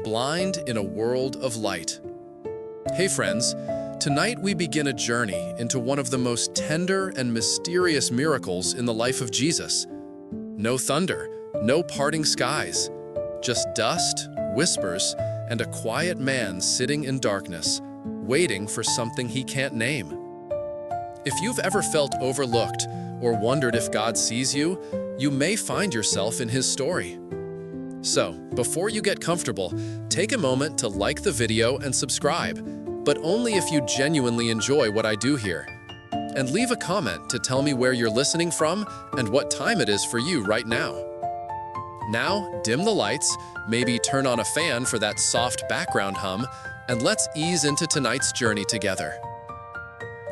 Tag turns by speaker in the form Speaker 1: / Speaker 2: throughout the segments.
Speaker 1: Blind in a world of light. Hey friends, tonight we begin a journey into one of the most tender and mysterious miracles in the life of Jesus. No thunder, no parting skies, just dust, whispers, and a quiet man sitting in darkness, waiting for something he can't name. If you've ever felt overlooked or wondered if God sees you, you may find yourself in his story. So, before you get comfortable, take a moment to like the video and subscribe, but only if you genuinely enjoy what I do here. And leave a comment to tell me where you're listening from and what time it is for you right now. Now, dim the lights, maybe turn on a fan for that soft background hum, and let's ease into tonight's journey together.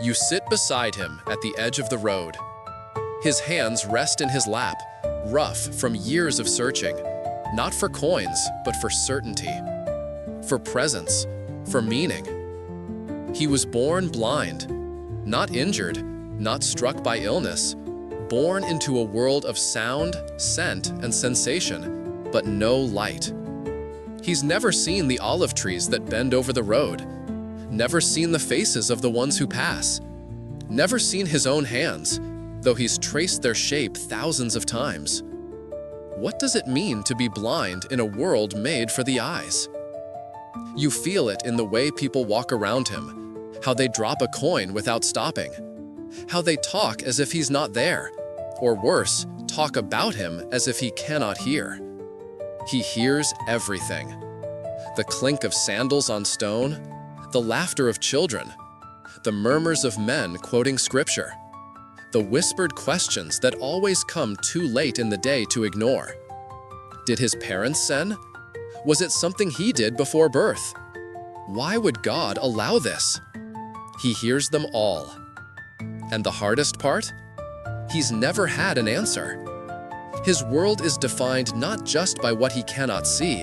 Speaker 1: You sit beside him at the edge of the road. His hands rest in his lap, rough from years of searching, not for coins, but for certainty, for presence, for meaning. He was born blind, not injured, not struck by illness, born into a world of sound, scent, and sensation, but no light. He's never seen the olive trees that bend over the road, never seen the faces of the ones who pass, never seen his own hands, though he's traced their shape thousands of times. What does it mean to be blind in a world made for the eyes? You feel it in the way people walk around him, how they drop a coin without stopping, how they talk as if he's not there, or worse, talk about him as if he cannot hear. He hears everything. The clink of sandals on stone, the laughter of children, the murmurs of men quoting scripture, the whispered questions that always come too late in the day to ignore. Did his parents sin? Was it something he did before birth? Why would God allow this? He hears them all. And the hardest part? He's never had an answer. His world is defined not just by what he cannot see,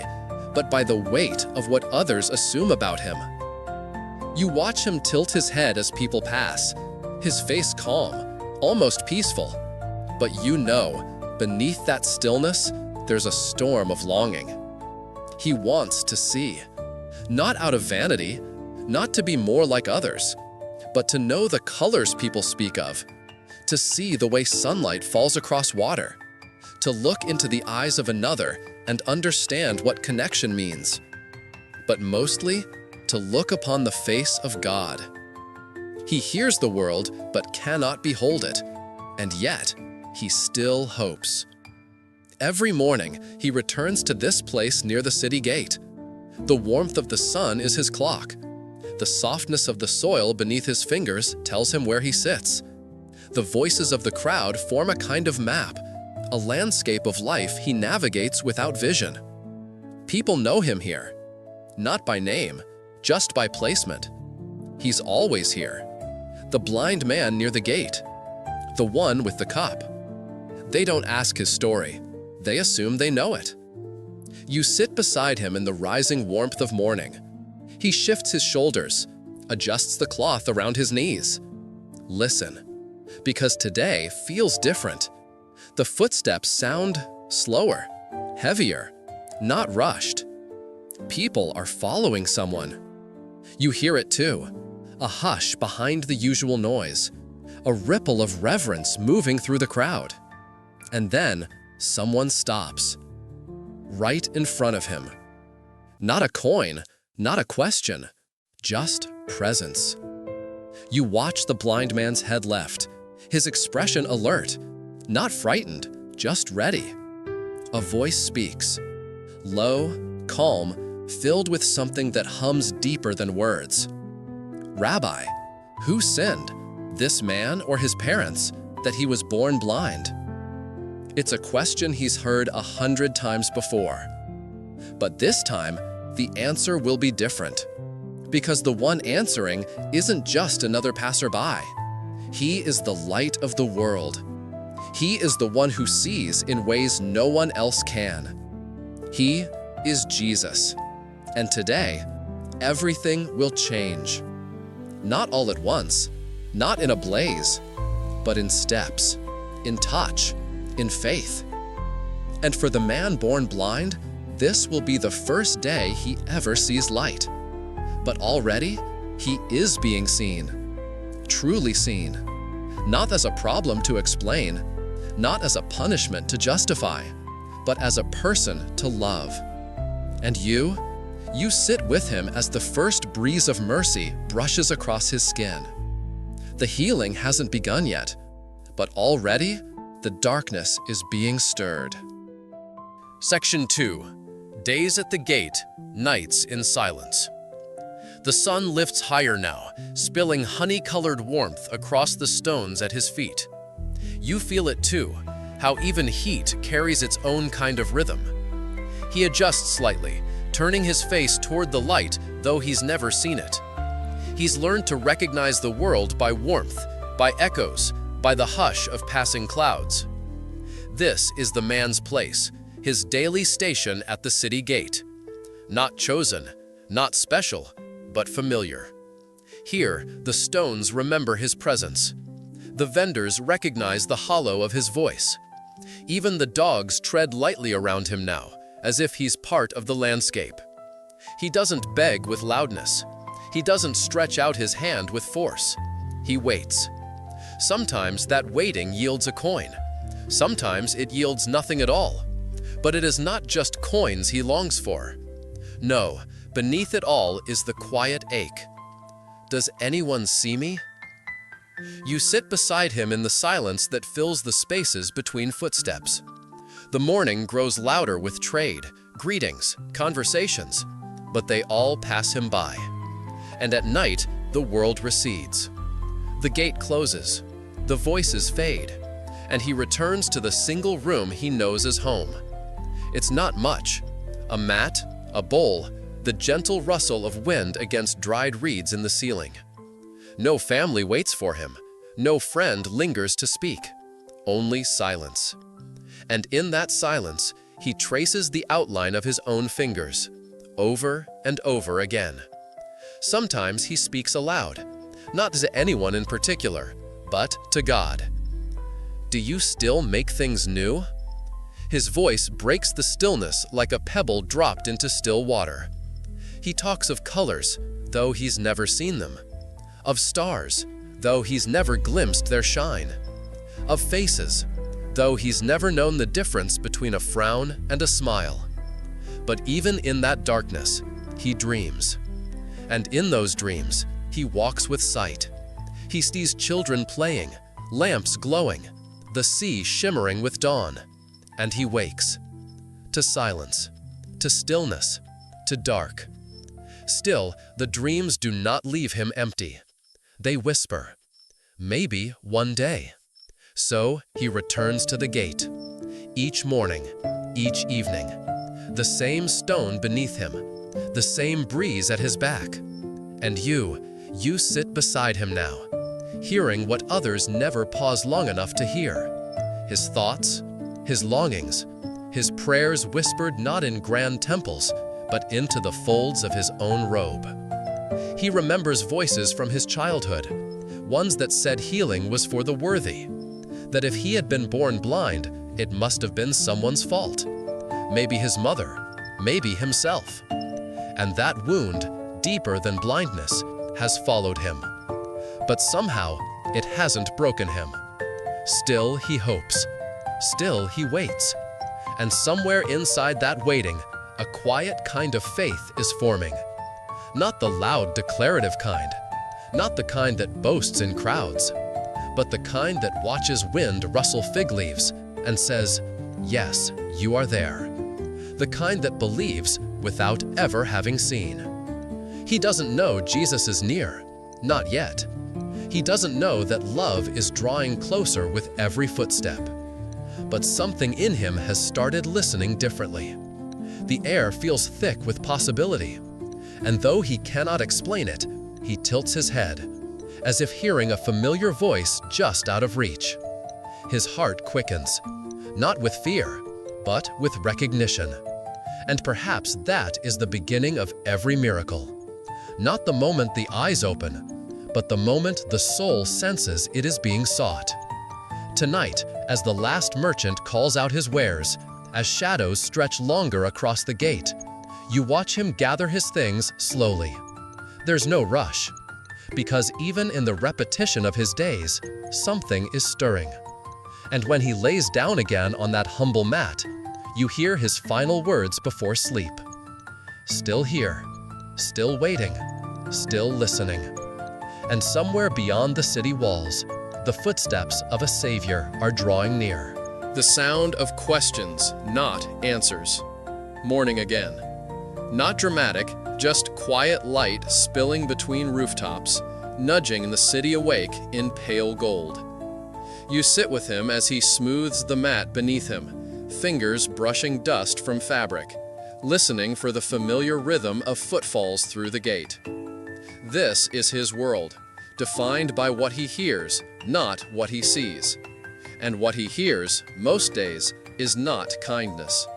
Speaker 1: but by the weight of what others assume about him. You watch him tilt his head as people pass, his face calm, almost peaceful. But you know, beneath that stillness, there's a storm of longing. He wants to see, not out of vanity, not to be more like others, but to know the colors people speak of, to see the way sunlight falls across water, to look into the eyes of another and understand what connection means, but mostly to look upon the face of God. He hears the world but cannot behold it, and yet he still hopes. Every morning, he returns to this place near the city gate. The warmth of the sun is his clock. The softness of the soil beneath his fingers tells him where he sits. The voices of the crowd form a kind of map, a landscape of life he navigates without vision. People know him here, not by name, just by placement. He's always here. The blind man near the gate, the one with the cup. They don't ask his story. They assume they know it. You sit beside him in the rising warmth of morning. He shifts his shoulders, adjusts the cloth around his knees. Listen, because today feels different. The footsteps sound slower, heavier, not rushed. People are following someone. You hear it too, a hush behind the usual noise, a ripple of reverence moving through the crowd. And then someone stops, right in front of him. Not a coin, not a question, just presence. You watch the blind man's head left, his expression alert, not frightened, just ready. A voice speaks, low, calm, filled with something that hums deeper than words. Rabbi, who sinned, this man or his parents, that he was born blind? It's a question he's heard 100 times before. But this time, the answer will be different. Because the one answering isn't just another passerby. He is the light of the world. He is the one who sees in ways no one else can. He is Jesus. And today, everything will change. Not all at once, not in a blaze, but in steps, in touch, in faith. And for the man born blind, this will be the first day he ever sees light. But already, he is being seen, truly seen, not as a problem to explain, not as a punishment to justify, but as a person to love. And you sit with him as the first breeze of mercy brushes across his skin. The healing hasn't begun yet, but already the darkness is being stirred. Section 2. Days at the Gate, Nights in Silence. The sun lifts higher now, spilling honey-colored warmth across the stones at his feet. You feel it too, how even heat carries its own kind of rhythm. He adjusts slightly, turning his face toward the light, though he's never seen it. He's learned to recognize the world by warmth, by echoes, by the hush of passing clouds. This is the man's place, his daily station at the city gate. Not chosen, not special, but familiar. Here, the stones remember his presence. The vendors recognize the hollow of his voice. Even the dogs tread lightly around him now, as if he's part of the landscape. He doesn't beg with loudness. He doesn't stretch out his hand with force. He waits. Sometimes that waiting yields a coin. Sometimes it yields nothing at all. But it is not just coins he longs for. No, beneath it all is the quiet ache. Does anyone see me? You sit beside him in the silence that fills the spaces between footsteps. The morning grows louder with trade, greetings, conversations, but they all pass him by. And at night, the world recedes. The gate closes, the voices fade, and he returns to the single room he knows as home. It's not much. A mat, a bowl, the gentle rustle of wind against dried reeds in the ceiling. No family waits for him. No friend lingers to speak. Only silence. And in that silence, he traces the outline of his own fingers, over and over again. Sometimes he speaks aloud, not to anyone in particular, but to God. Do you still make things new? His voice breaks the stillness like a pebble dropped into still water. He talks of colors, though he's never seen them. Of stars, though he's never glimpsed their shine. Of faces, though he's never known the difference between a frown and a smile. But even in that darkness, he dreams. And in those dreams, he walks with sight. He sees children playing, lamps glowing, the sea shimmering with dawn. And he wakes. To silence, to stillness, to dark. Still, the dreams do not leave him empty. They whisper, maybe one day. So he returns to the gate. Each morning, each evening. The same stone beneath him, the same breeze at his back. And you sit beside him now, hearing what others never pause long enough to hear. His thoughts, his longings, his prayers whispered not in grand temples, but into the folds of his own robe. He remembers voices from his childhood, ones that said healing was for the worthy, that if he had been born blind, it must have been someone's fault. Maybe his mother, maybe himself. And that wound, deeper than blindness, has followed him. But somehow, it hasn't broken him. Still he hopes. Still he waits. And somewhere inside that waiting, a quiet kind of faith is forming. Not the loud declarative kind, not the kind that boasts in crowds, but the kind that watches wind rustle fig leaves and says, yes, you are there. The kind that believes without ever having seen. He doesn't know Jesus is near, not yet. He doesn't know that love is drawing closer with every footstep. But something in him has started listening differently. The air feels thick with possibility, and though he cannot explain it, he tilts his head, as if hearing a familiar voice just out of reach. His heart quickens, not with fear, but with recognition. And perhaps that is the beginning of every miracle. Not the moment the eyes open, but the moment the soul senses it is being sought. Tonight, as the last merchant calls out his wares, as shadows stretch longer across the gate. You watch him gather his things slowly. There's no rush, because even in the repetition of his days, something is stirring. And when he lays down again on that humble mat, you hear his final words before sleep. Still here, still waiting, still listening. And somewhere beyond the city walls, the footsteps of a Savior are drawing near. The sound of questions, not answers. Morning again. Not dramatic, just quiet light spilling between rooftops, nudging the city awake in pale gold. You sit with him as he smooths the mat beneath him, fingers brushing dust from fabric, listening for the familiar rhythm of footfalls through the gate. This is his world, defined by what he hears, not what he sees. And what he hears, most days, is not kindness.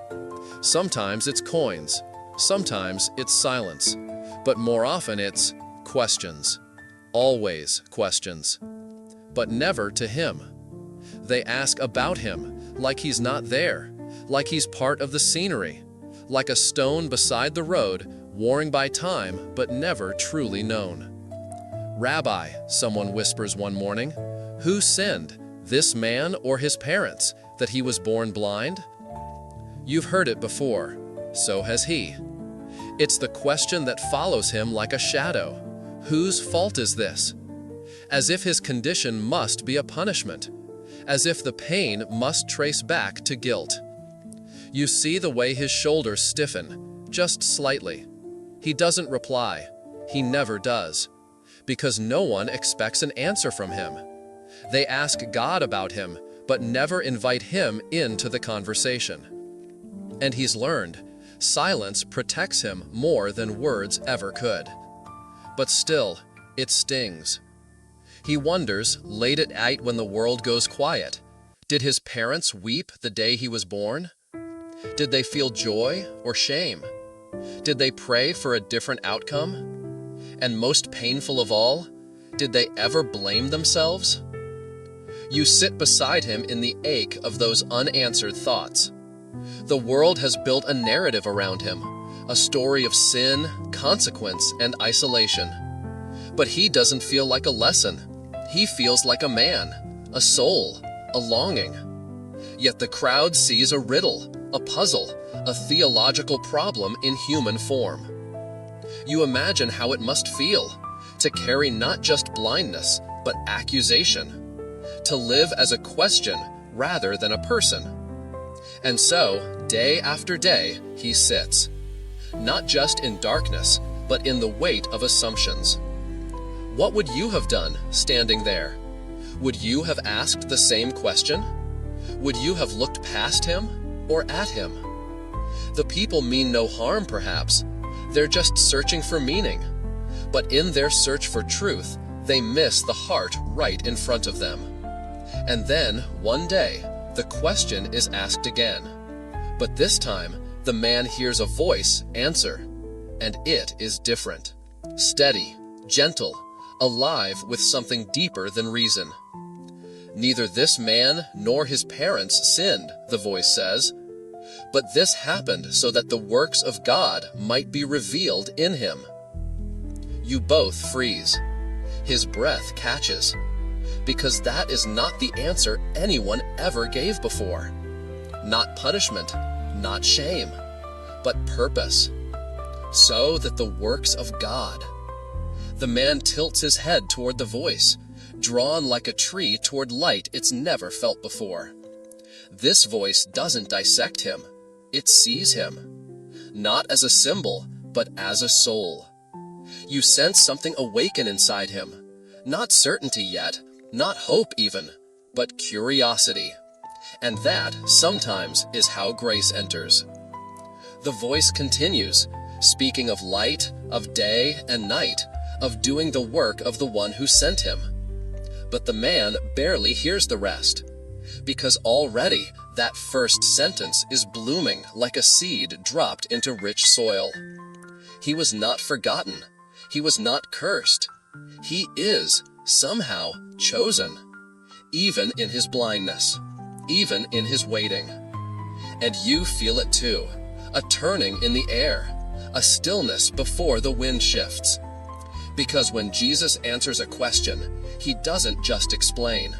Speaker 1: Sometimes it's coins, sometimes it's silence, but more often it's questions. Always questions. But never to him. They ask about him, like he's not there, like he's part of the scenery, like a stone beside the road, worn by time but never truly known. "Rabbi," someone whispers one morning, "who sinned, this man or his parents, that he was born blind?" You've heard it before, so has he. It's the question that follows him like a shadow. Whose fault is this? As if his condition must be a punishment, as if the pain must trace back to guilt. You see the way his shoulders stiffen, just slightly. He doesn't reply. He never does. Because no one expects an answer from him. They ask God about him, but never invite him into the conversation. And he's learned, silence protects him more than words ever could. But still, it stings. He wonders, late at night when the world goes quiet, did his parents weep the day he was born? Did they feel joy or shame? Did they pray for a different outcome? And most painful of all, did they ever blame themselves? You sit beside him in the ache of those unanswered thoughts. The world has built a narrative around him, a story of sin, consequence, and isolation. But he doesn't feel like a lesson. He feels like a man, a soul, a longing. Yet the crowd sees a riddle, a puzzle, a theological problem in human form. You imagine how it must feel to carry not just blindness, but accusation, to live as a question rather than a person. And so, day after day, he sits, not just in darkness, but in the weight of assumptions. What would you have done standing there? Would you have asked the same question? Would you have looked past him or at him? The people mean no harm, perhaps. They're just searching for meaning. But in their search for truth, they miss the heart right in front of them. And then, one day, the question is asked again. But this time, the man hears a voice answer, and it is different. Steady, gentle, alive with something deeper than reason. Neither this man nor his parents sinned, the voice says, but this happened so that the works of God might be revealed in him. You both freeze. His breath catches, because that is not the answer anyone ever gave before. Not punishment, not shame, but purpose. So that the works of God. The man tilts his head toward the voice, drawn like a tree toward light it's never felt before. This voice doesn't dissect him. It sees him, not as a symbol, but as a soul. You sense something awaken inside him, not certainty yet, not hope even, but curiosity. And that, sometimes, is how grace enters. The voice continues, speaking of light, of day and night, of doing the work of the one who sent him. But the man barely hears the rest, because already that first sentence is blooming like a seed dropped into rich soil. He was not forgotten. He was not cursed. He is, somehow, chosen, even in his blindness, even in his waiting.
Speaker 2: And you feel it too, a turning in the air, a stillness before the wind shifts. Because when Jesus answers a question, he doesn't just explain.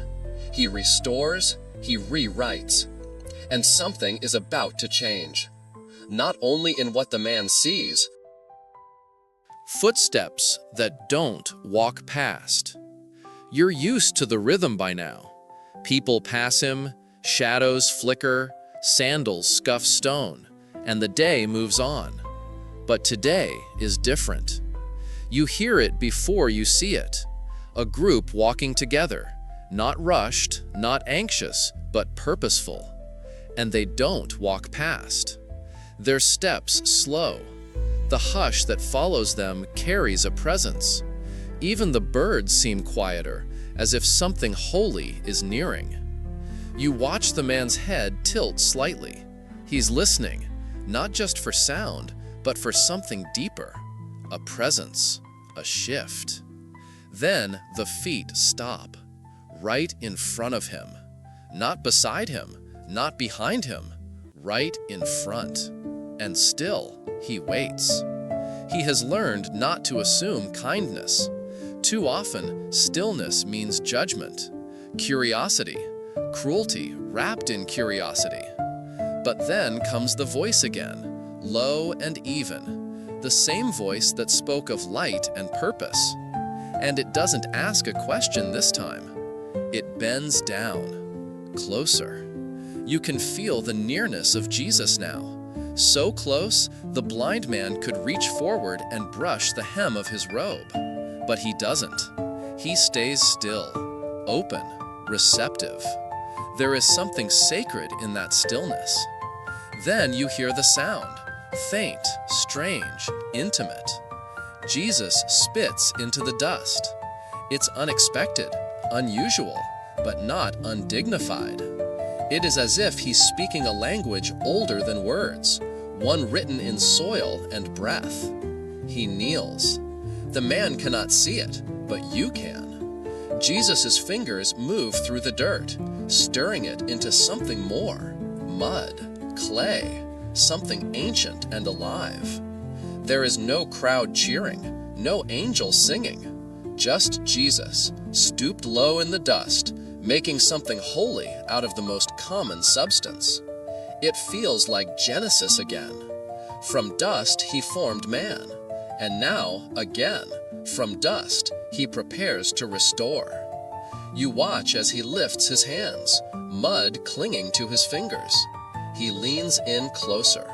Speaker 2: He restores, he rewrites. And something is about to change. Not only in what the man sees.
Speaker 1: Footsteps that don't walk past. You're used to the rhythm by now. People pass him, shadows flicker, sandals scuff stone, and the day moves on. But today is different. You hear it before you see it. A group walking together, not rushed, not anxious, but purposeful. And they don't walk past. Their steps slow. The hush that follows them carries a presence. Even the birds seem quieter, as if something holy is nearing. You watch the man's head tilt slightly. He's listening, not just for sound, but for something deeper. A presence, a shift. Then the feet stop, right in front of him. Not beside him, not behind him, right in front. And still, he waits. He has learned not to assume kindness. Too often, stillness means judgment, curiosity, cruelty wrapped in curiosity. But then comes the voice again, low and even, the same voice that spoke of light and purpose. And it doesn't ask a question this time. It bends down, closer. You can feel the nearness of Jesus now. So close, the blind man could reach forward and brush the hem of his robe. But he doesn't. He stays still, open, receptive. There is something sacred in that stillness. Then you hear the sound, faint, strange, intimate. Jesus spits into the dust. It's unexpected, unusual, but not undignified. It is as if he's speaking a language older than words, one written in soil and breath. He kneels. The man cannot see it, but you can. Jesus' fingers move through the dirt, stirring it into something more, mud, clay, something ancient and alive. There is no crowd cheering, no angel singing, just Jesus, stooped low in the dust, making something holy out of the most common substance. It feels like Genesis again. From dust he formed man, and now, again, from dust he prepares to restore. You watch as he lifts his hands, mud clinging to his fingers. He leans in closer.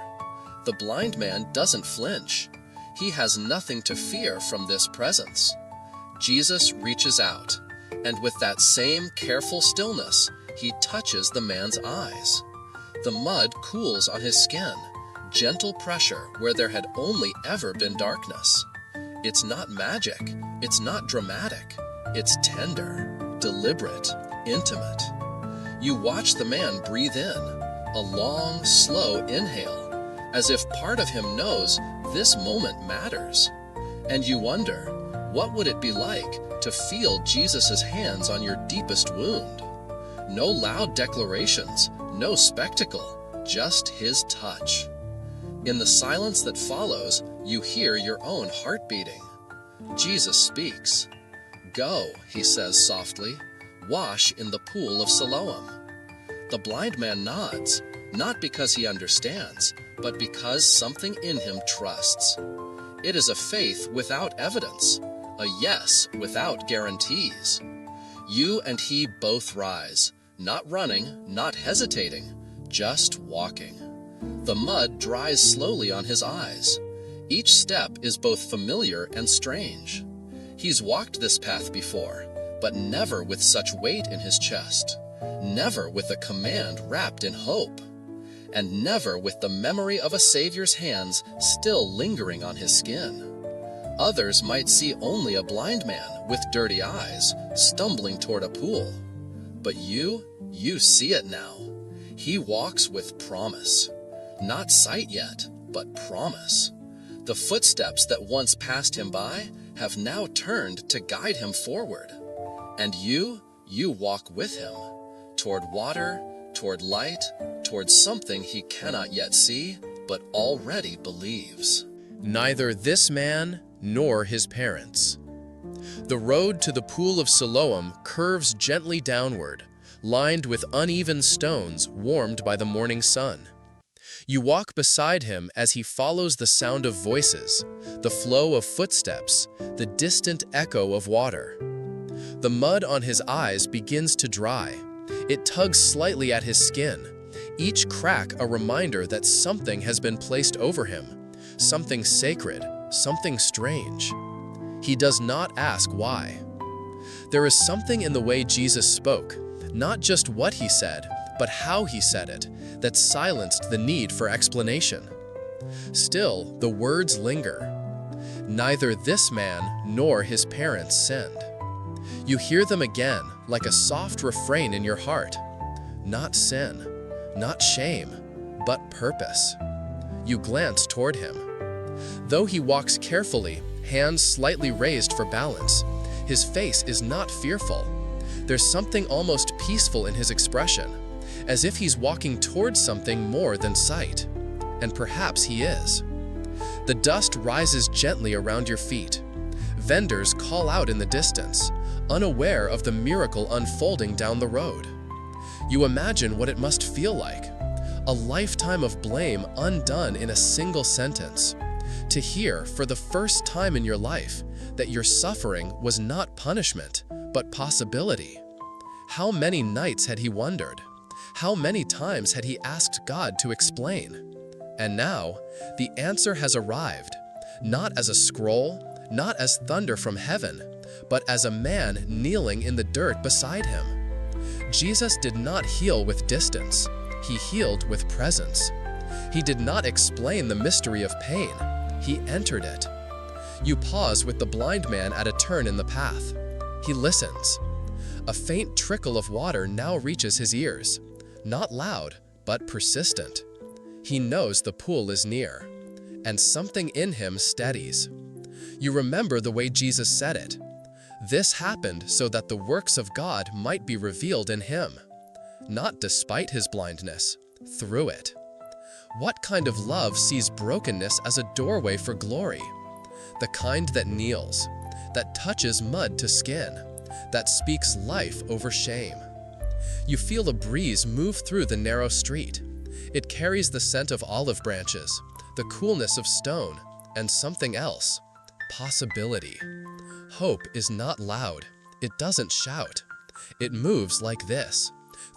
Speaker 1: The blind man doesn't flinch. He has nothing to fear from this presence. Jesus reaches out, and with that same careful stillness, he touches the man's eyes. The mud cools on his skin, gentle pressure where there had only ever been darkness. It's not magic, it's not dramatic, it's tender, deliberate, intimate. You watch the man breathe in, a long, slow inhale, as if part of him knows this moment matters. And you wonder, what would it be like to feel Jesus' hands on your deepest wound? No loud declarations, no spectacle, just his touch. In the silence that follows, you hear your own heart beating. Jesus speaks. "Go," he says softly, "wash in the pool of Siloam." The blind man nods, not because he understands, but because something in him trusts. It is a faith without evidence, a yes without guarantees. You and he both rise, not running, not hesitating, just walking. The mud dries slowly on his eyes. Each step is both familiar and strange. He's walked this path before, but never with such weight in his chest, never with a command wrapped in hope, and never with the memory of a Savior's hands still lingering on his skin. Others might see only a blind man with dirty eyes, stumbling toward a pool. But you see it now. He walks with promise. Not sight yet, but promise. The footsteps that once passed him by have now turned to guide him forward. And you walk with him, toward water,
Speaker 2: toward light, toward something he cannot yet see, but already believes.
Speaker 1: Neither this man nor his parents. The road to the pool of Siloam curves gently downward, lined with uneven stones warmed by the morning sun. You walk beside him as he follows the sound of voices, the flow of footsteps, the distant echo of water. The mud on his eyes begins to dry. It tugs slightly at his skin, each crack a reminder that something has been placed over him, something sacred, something strange. He does not ask why. There is something in the way Jesus spoke, not just what he said, but how he said it, that silenced the need for explanation. Still, the words linger. Neither this man nor his parents sinned. You hear them again, like a soft refrain in your heart. Not sin, not shame, but purpose. You glance toward him. Though he walks carefully, hands slightly raised for balance, his face is not fearful. There's something almost peaceful in his expression, as if he's walking towards something more than sight. And perhaps he is. The dust rises gently around your feet. Vendors call out in the distance, unaware of the miracle unfolding down the road. You imagine what it must feel like. A lifetime of blame undone in a single sentence. To hear, for the first time in your life, that your suffering was not punishment, but possibility. How many nights had he wondered? How many times had he asked God to explain? And now, the answer has arrived, not as a scroll, not as thunder from heaven, but as a man kneeling in the dirt beside him. Jesus did not heal with distance. He healed with presence. He did not explain the mystery of pain. He entered it. You pause with the blind man at a turn in the path. He listens. A faint trickle of water now reaches his ears, not loud, but persistent. He knows the pool is near, and something in him steadies. You remember the way Jesus said it. This happened so that the works of God might be revealed in him, not despite his blindness, through it. What kind of love sees brokenness as a doorway for glory? The kind that kneels, that touches mud to skin, that speaks life over shame. You feel a breeze move through the narrow street. It carries the scent of olive branches, the coolness of stone, and something else. Possibility. Hope is not loud. It doesn't shout. It moves like this,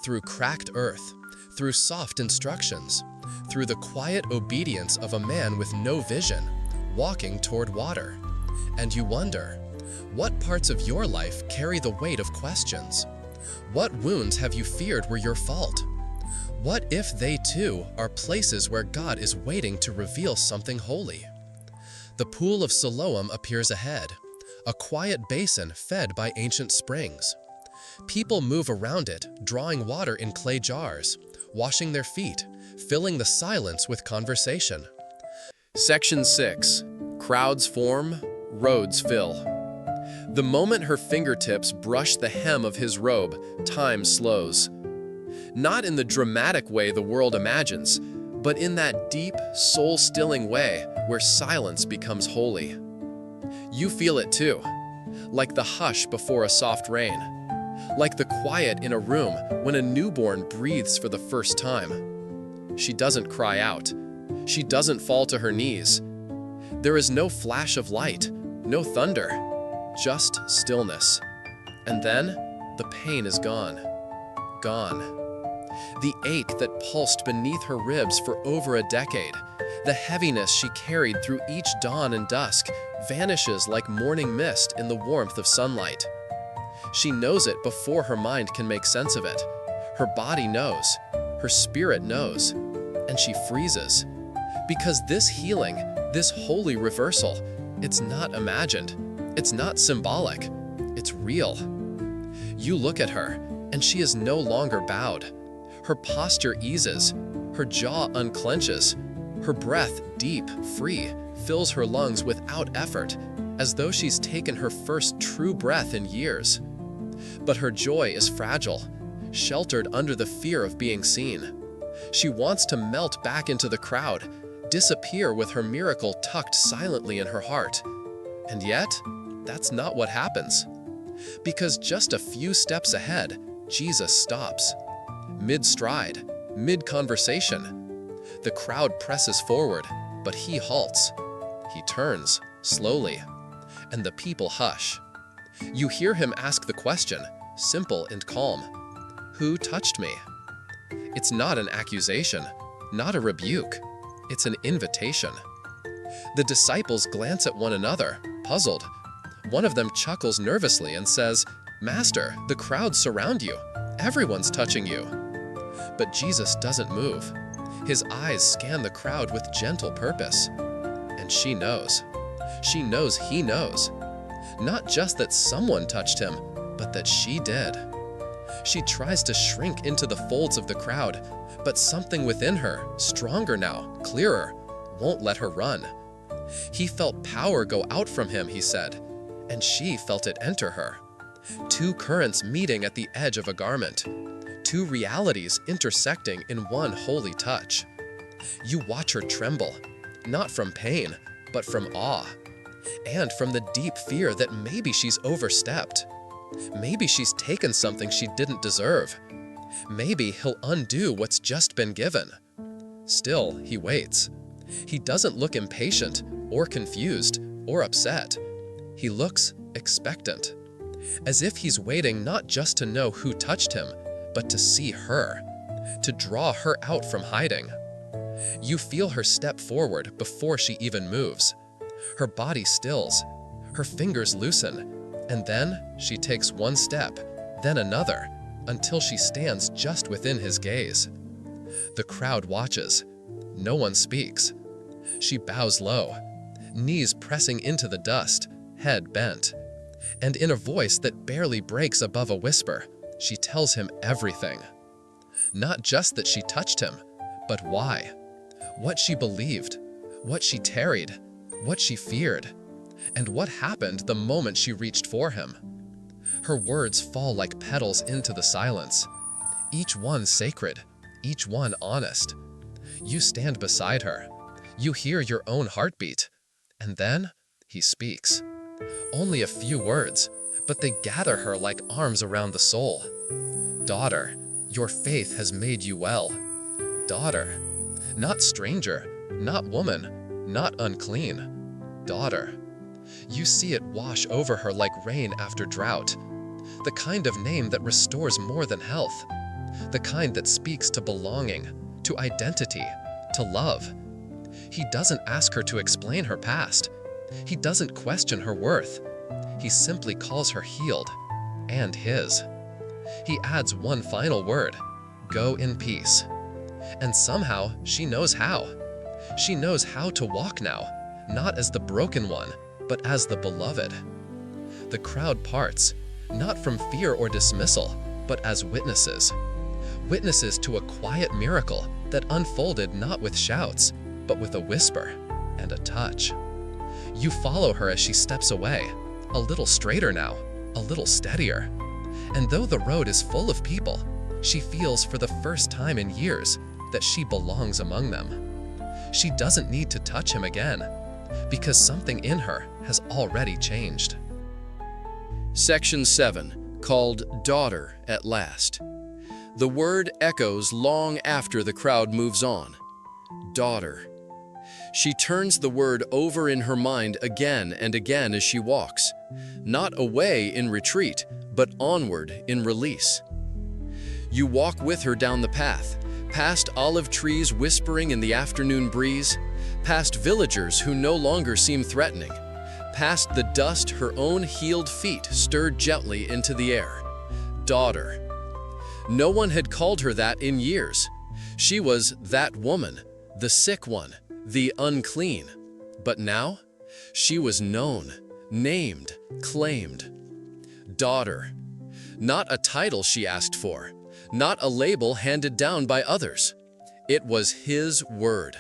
Speaker 1: through cracked earth, through soft instructions, through the quiet obedience of a man with no vision, walking toward water. And you wonder, what parts of your life carry the weight of questions? What wounds have you feared were your fault? What if they too are places where God is waiting to reveal something holy? The pool of Siloam appears ahead, a quiet basin fed by ancient springs. People move around it, drawing water in clay jars, washing their feet, filling the silence with conversation. Section 6. Crowds form, roads fill. The moment her fingertips brush the hem of his robe, time slows. Not in the dramatic way the world imagines, but in that deep, soul-stilling way where silence becomes holy. You feel it too, like the hush before a soft rain, like the quiet in a room when a newborn breathes for the first time. She doesn't cry out. She doesn't fall to her knees. There is no flash of light, no thunder, just stillness. And then, the pain is gone. Gone. The ache that pulsed beneath her ribs for over a decade, the heaviness she carried through each dawn and dusk, vanishes like morning mist in the warmth of sunlight. She knows it before her mind can make sense of it. Her body knows, her spirit knows, and she freezes. Because this healing, this holy reversal, it's not imagined, it's not symbolic, it's real. You look at her, and she is no longer bowed. Her posture eases, her jaw unclenches, her breath, deep, free, fills her lungs without effort, as though she's taken her first true breath in years. But her joy is fragile. sheltered under the fear of being seen. She wants to melt back into the crowd, disappear with her miracle tucked silently in her heart. And yet, that's not what happens. Because just a few steps ahead, Jesus stops. Mid-stride, mid-conversation. The crowd presses forward, but he halts. He turns, slowly, and the people hush. You hear him ask the question, simple and calm. Who touched me? It's not an accusation, not a rebuke. It's an invitation. The disciples glance at one another, puzzled. One of them chuckles nervously and says, "Master, the crowds surround you. Everyone's touching you." But Jesus doesn't move. His eyes scan the crowd with gentle purpose. And she knows. She knows he knows. Not just that someone touched him, but that she did. She tries to shrink into the folds of the crowd, but something within her, stronger now, clearer, won't let her run. He felt power go out from him, he said, and she felt it enter her. Two currents meeting at the edge of a garment. Two realities intersecting in one holy touch. You watch her tremble, not from pain, but from awe. And from the deep fear that maybe she's overstepped. Maybe she's taken something she didn't deserve. Maybe he'll undo what's just been given. Still, he waits. He doesn't look impatient, or confused, or upset. He looks expectant. As if he's waiting not just to know who touched him, but to see her. To draw her out from hiding. You feel her step forward before she even moves. Her body stills, her fingers loosen, and then she takes one step, then another, until she stands just within his gaze. The crowd watches. No one speaks. She bows low, knees pressing into the dust, head bent. And in a voice that barely breaks above a whisper, she tells him everything. Not just that she touched him, but why. What she believed, what she tarried, what she feared, and what happened the moment she reached for him. Her words fall like petals into the silence, each one sacred, each one honest. You stand beside her. You hear your own heartbeat. And then he speaks. Only a few words, but they gather her like arms around the soul. Daughter, your faith has made you well. Daughter, not stranger, not woman, not unclean. Daughter. You see it wash over her like rain after drought. The kind of name that restores more than health. The kind that speaks to belonging, to identity, to love. He doesn't ask her to explain her past. He doesn't question her worth. He simply calls her healed, and his. He adds one final word, go in peace. And somehow she knows how. She knows how to walk now, not as the broken one, but as the beloved. The crowd parts, not from fear or dismissal, but as witnesses. Witnesses to a quiet miracle that unfolded not with shouts, but with a whisper and a touch. You follow her as she steps away, a little straighter now, a little steadier. And though the road is full of people, she feels for the first time in years that she belongs among them. She doesn't need to touch him again, because something in her has already changed. Section 7, called Daughter at Last. The word echoes long after the crowd moves on. Daughter. She turns the word over in her mind again and again as she walks, not away in retreat, but onward in release. You walk with her down the path, past olive trees whispering in the afternoon breeze, past villagers who no longer seem threatening, past the dust her own healed feet stirred gently into the air. Daughter. No one had called her that in years. She was that woman, the sick one, the unclean. But now, she was known, named, claimed. Daughter. Not a title she asked for, not a label handed down by others. It was his word.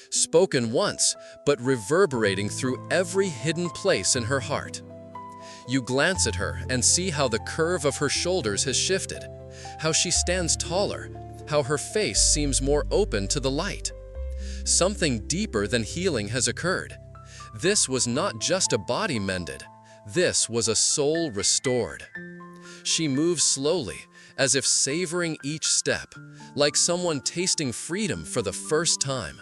Speaker 1: Spoken once, but reverberating through every hidden place in her heart. You glance at her and see how the curve of her shoulders has shifted, how she stands taller, how her face seems more open to the light. Something deeper than healing has occurred. This was not just a body mended. This was a soul restored. She moves slowly, as if savoring each step, like someone tasting freedom for the first time.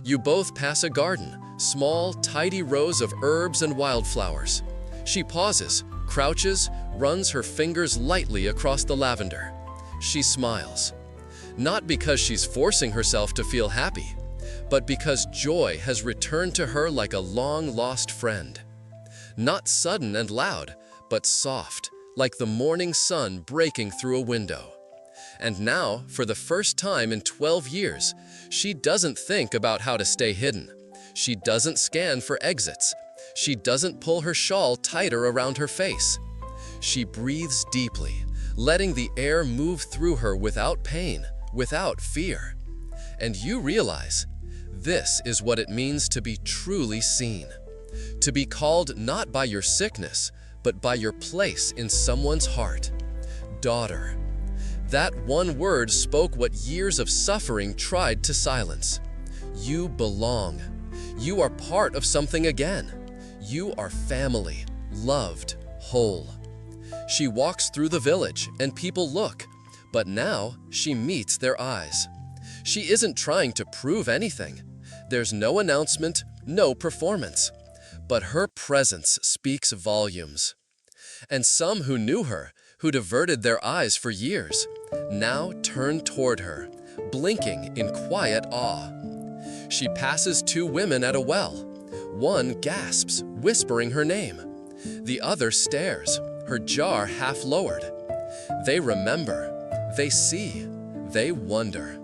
Speaker 1: You both pass a garden, small, tidy rows of herbs and wildflowers. She pauses, crouches, runs her fingers lightly across the lavender. She smiles. Not because she's forcing herself to feel happy, but because joy has returned to her like a long-lost friend. Not sudden and loud, but soft, like the morning sun breaking through a window. And now, for the first time in 12 years, she doesn't think about how to stay hidden. She doesn't scan for exits. She doesn't pull her shawl tighter around her face. She breathes deeply, letting the air move through her without pain, without fear. And you realize, this is what it means to be truly seen. To be called not by your sickness, but by your place in someone's heart. Daughter. That one word spoke what years of suffering tried to silence. You belong. You are part of something again. You are family, loved, whole. She walks through the village and people look, but now she meets their eyes. She isn't trying to prove anything. There's no announcement, no performance. But her presence speaks volumes. And some who knew her, who'd averted their eyes for years, now turn toward her, blinking in quiet awe. She passes two women at a well. One gasps, whispering her name. The other stares, her jaw half lowered. They remember, they see, they wonder.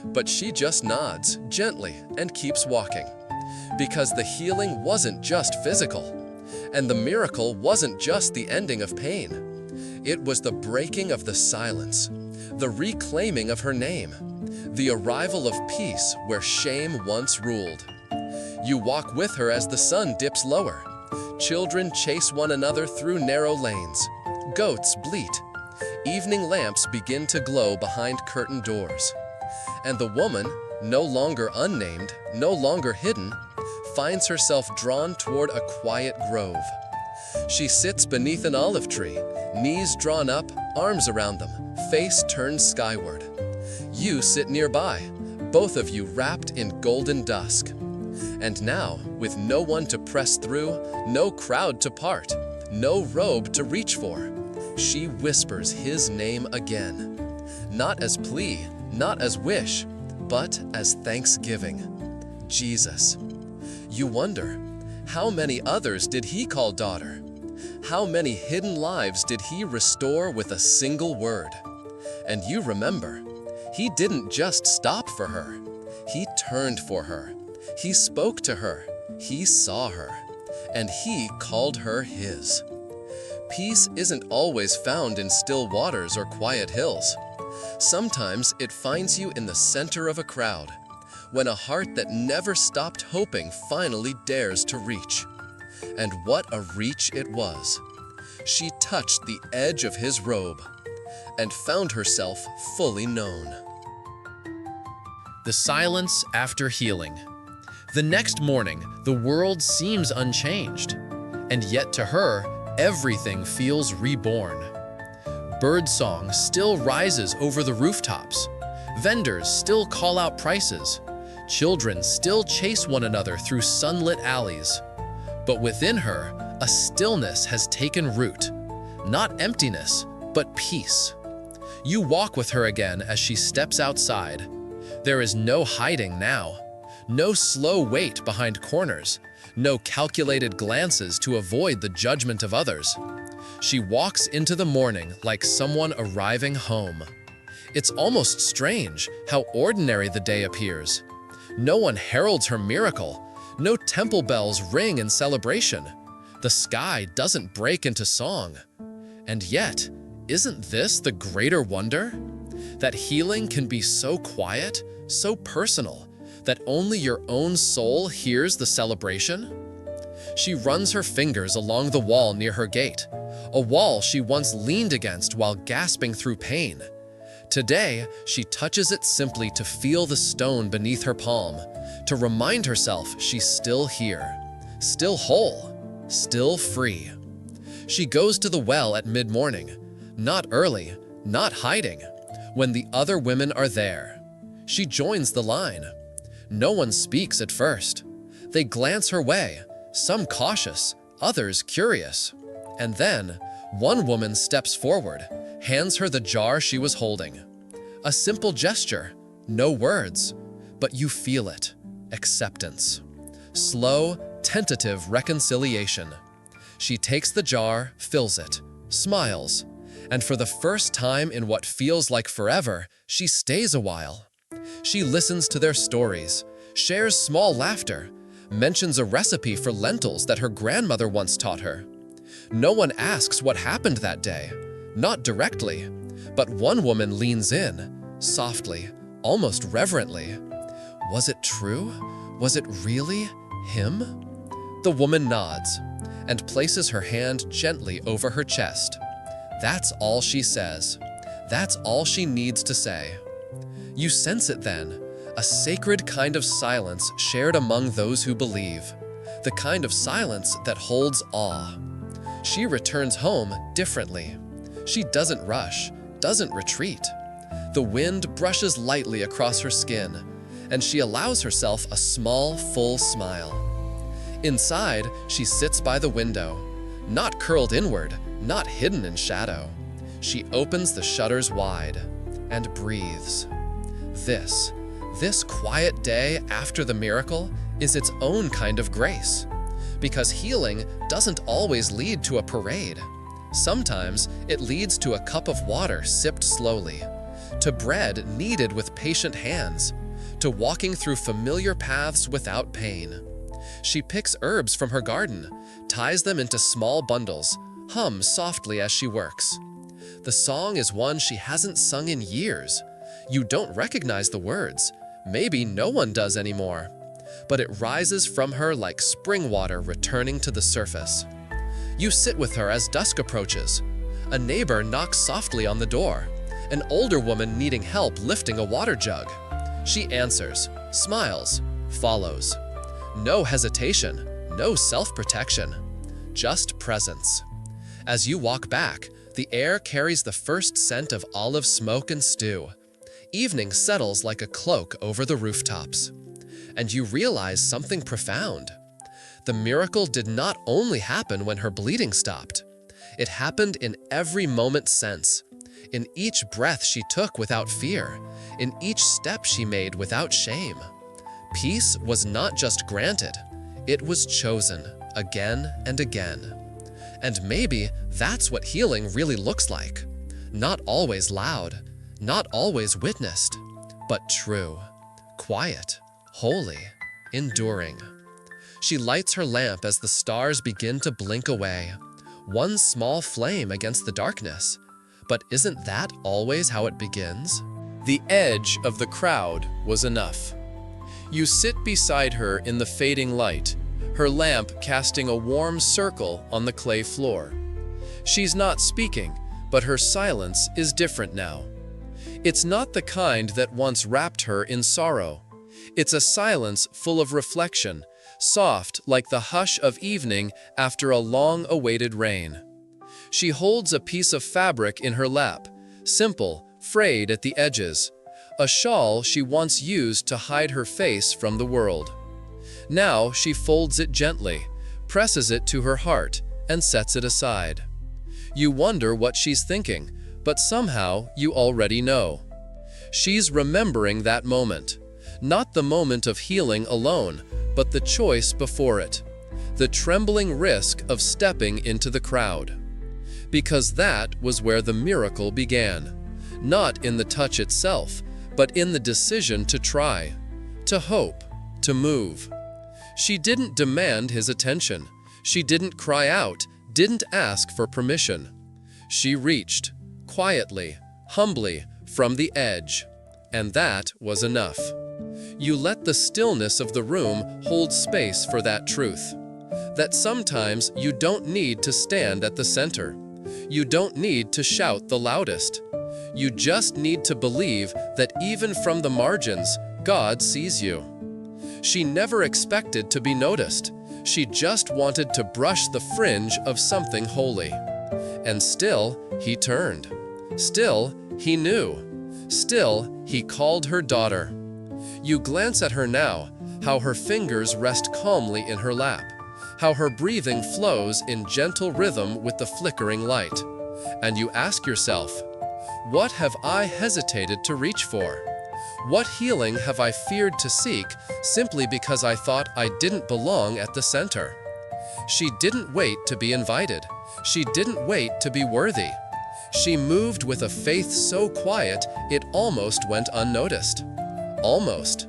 Speaker 1: But she just nods, gently, and keeps walking. Because the healing wasn't just physical, and the miracle wasn't just the ending of pain. It was the breaking of the silence, the reclaiming of her name, the arrival of peace where shame once ruled. You walk with her as the sun dips lower. Children chase one another through narrow lanes. Goats bleat. Evening lamps begin to glow behind curtained doors. And the woman, no longer unnamed, no longer hidden, finds herself drawn toward a quiet grove. She sits beneath an olive tree, knees drawn up, arms around them, face turned skyward. You sit nearby, both of you wrapped in golden dusk. And now, with no one to press through, no crowd to part, no robe to reach for, she whispers his name again. Not as plea, not as wish, but as thanksgiving. Jesus. You wonder, how many others did he call daughter? How many hidden lives did he restore with a single word? And you remember, he didn't just stop for her. He turned for her. He spoke to her. He saw her. And he called her his. Peace isn't always found in still waters or quiet hills. Sometimes it finds you in the center of a crowd, when a heart that never stopped hoping finally dares to reach. And what a reach it was. She touched the edge of his robe and found herself fully known.
Speaker 3: The silence after healing. The next morning, the world seems unchanged, and yet to her, everything feels reborn. Birdsong still rises over the rooftops. Vendors still call out prices. Children still chase one another through sunlit alleys. But within her, a stillness has taken root. Not emptiness, but peace. You walk with her again as she steps outside. There is no hiding now. No slow wait behind corners. No calculated glances to avoid the judgment of others. She walks into the morning like someone arriving home. It's almost strange how ordinary the day appears. No one heralds her miracle. No temple bells ring in celebration. The sky doesn't break into song. And yet, isn't this the greater wonder? That healing can be so quiet, so personal, that only your own soul hears the celebration? She runs her fingers along the wall near her gate. a wall she once leaned against while gasping through pain. Today, she touches it simply to feel the stone beneath her palm, to remind herself she's still here, still whole, still free. She goes to the well at mid-morning, not early, not hiding, when the other women are there. She joins the line. No one speaks at first. They glance her way, some cautious, others curious. And then, one woman steps forward, hands her the jar she was holding. A simple gesture, no words, but you feel it. Acceptance. Slow, tentative reconciliation. She takes the jar, fills it, smiles, and for the first time in what feels like forever, she stays a while. She listens to their stories, shares small laughter, mentions a recipe for lentils that her grandmother once taught her. No one asks what happened that day, not directly, but one woman leans in, softly, almost reverently. Was it true? Was it really him? The woman nods and places her hand gently over her chest. That's all she says. That's all she needs to say. You sense it then, a sacred kind of silence shared among those who believe, the kind of silence that holds awe. She returns home differently. She doesn't rush, doesn't retreat. The wind brushes lightly across her skin, and she allows herself a small, full smile. Inside, she sits by the window, not curled inward, not hidden in shadow. She opens the shutters wide and breathes. This quiet day after the miracle is its own kind of grace, because healing doesn't always lead to a parade. Sometimes it leads to a cup of water sipped slowly, to bread kneaded with patient hands, to walking through familiar paths without pain. She picks herbs from her garden, ties them into small bundles, hums softly as she works. The song is one she hasn't sung in years. You don't recognize the words. Maybe no one does anymore. But it rises from her like spring water returning to the surface. You sit with her as dusk approaches. A neighbor knocks softly on the door, an older woman needing help lifting a water jug. She answers, smiles, follows. No hesitation, no self-protection, just presence. As you walk back, the air carries the first scent of olive smoke and stew. Evening settles like a cloak over the rooftops. And you realize something profound. The miracle did not only happen when her bleeding stopped. It happened in every moment since. In each breath she took without fear. In each step she made without shame. Peace was not just granted. It was chosen again and again. And maybe that's what healing really looks like. Not always loud, not always witnessed, but true, quiet, holy, enduring. She lights her lamp as the stars begin to blink away, one small flame against the darkness. But isn't that always how it begins?
Speaker 1: The edge of the crowd was enough. You sit beside her in the fading light, her lamp casting a warm circle on the clay floor. She's not speaking, but her silence is different now. It's not the kind that once wrapped her in sorrow. It's a silence full of reflection, soft like the hush of evening after a long-awaited rain. She holds a piece of fabric in her lap, simple, frayed at the edges, a shawl she once used to hide her face from the world. Now she folds it gently, presses it to her heart, and sets it aside. You wonder what she's thinking, but somehow you already know. She's remembering that moment, not the moment of healing alone, but the choice before it, the trembling risk of stepping into the crowd. Because that was where the miracle began, not in the touch itself, but in the decision to try, to hope, to move. She didn't demand his attention. She didn't cry out, didn't ask for permission. She reached, quietly, humbly, from the edge. And that was enough. You let the stillness of the room hold space for that truth. That sometimes you don't need to stand at the center. You don't need to shout the loudest. You just need to believe that even from the margins, God sees you. She never expected to be noticed. She just wanted to brush the fringe of something holy. And still, he turned. Still, he knew. Still, he called her daughter. You glance at her now, how her fingers rest calmly in her lap, how her breathing flows in gentle rhythm with the flickering light. And you ask yourself, what have I hesitated to reach for? What healing have I feared to seek simply because I thought I didn't belong at the center? She didn't wait to be invited. She didn't wait to be worthy. She moved with a faith so quiet it almost went unnoticed. Almost.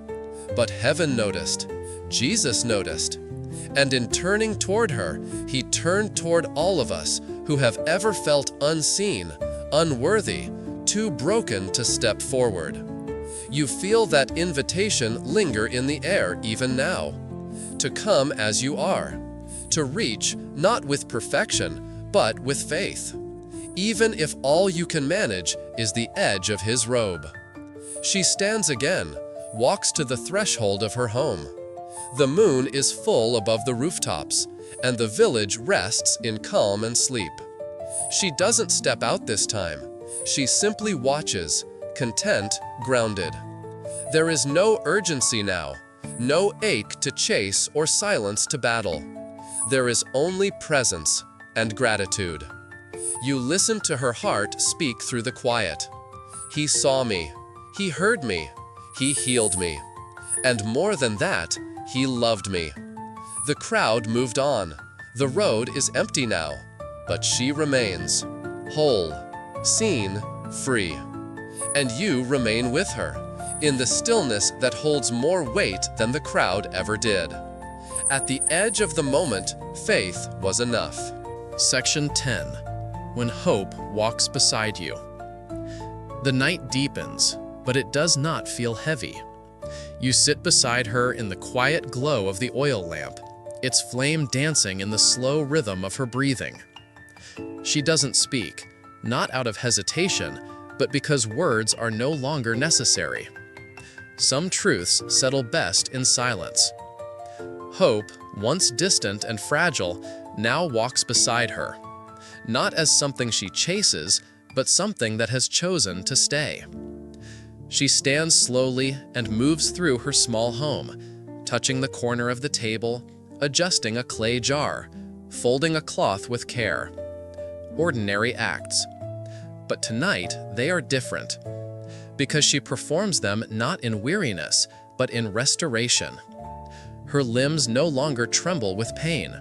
Speaker 1: But heaven noticed. Jesus noticed. And in turning toward her, he turned toward all of us who have ever felt unseen, unworthy, too broken to step forward. You feel that invitation linger in the air even now. To come as you are. To reach, not with perfection, but with faith. Even if all you can manage is the edge of his robe. She stands again, walks to the threshold of her home. The moon is full above the rooftops, and the village rests in calm and sleep. She doesn't step out this time. She simply watches, content, grounded. There is no urgency now, no ache to chase or silence to battle. There is only presence and gratitude. You listen to her heart speak through the quiet. He saw me. He heard me. He healed me. And more than that, he loved me. The crowd moved on. The road is empty now, but she remains, whole, seen, free. And you remain with her, in the stillness that holds more weight than the crowd ever did. At the edge of the moment, faith was enough.
Speaker 3: Section 10. When hope walks beside you. The night deepens, but it does not feel heavy. You sit beside her in the quiet glow of the oil lamp, its flame dancing in the slow rhythm of her breathing. She doesn't speak, not out of hesitation, but because words are no longer necessary. Some truths settle best in silence. Hope, once distant and fragile, now walks beside her. Not as something she chases, but something that has chosen to stay. She stands slowly and moves through her small home, touching the corner of the table, adjusting a clay jar, folding a cloth with care. Ordinary acts. But tonight, they are different, because she performs them not in weariness, but in restoration. Her limbs no longer tremble with pain.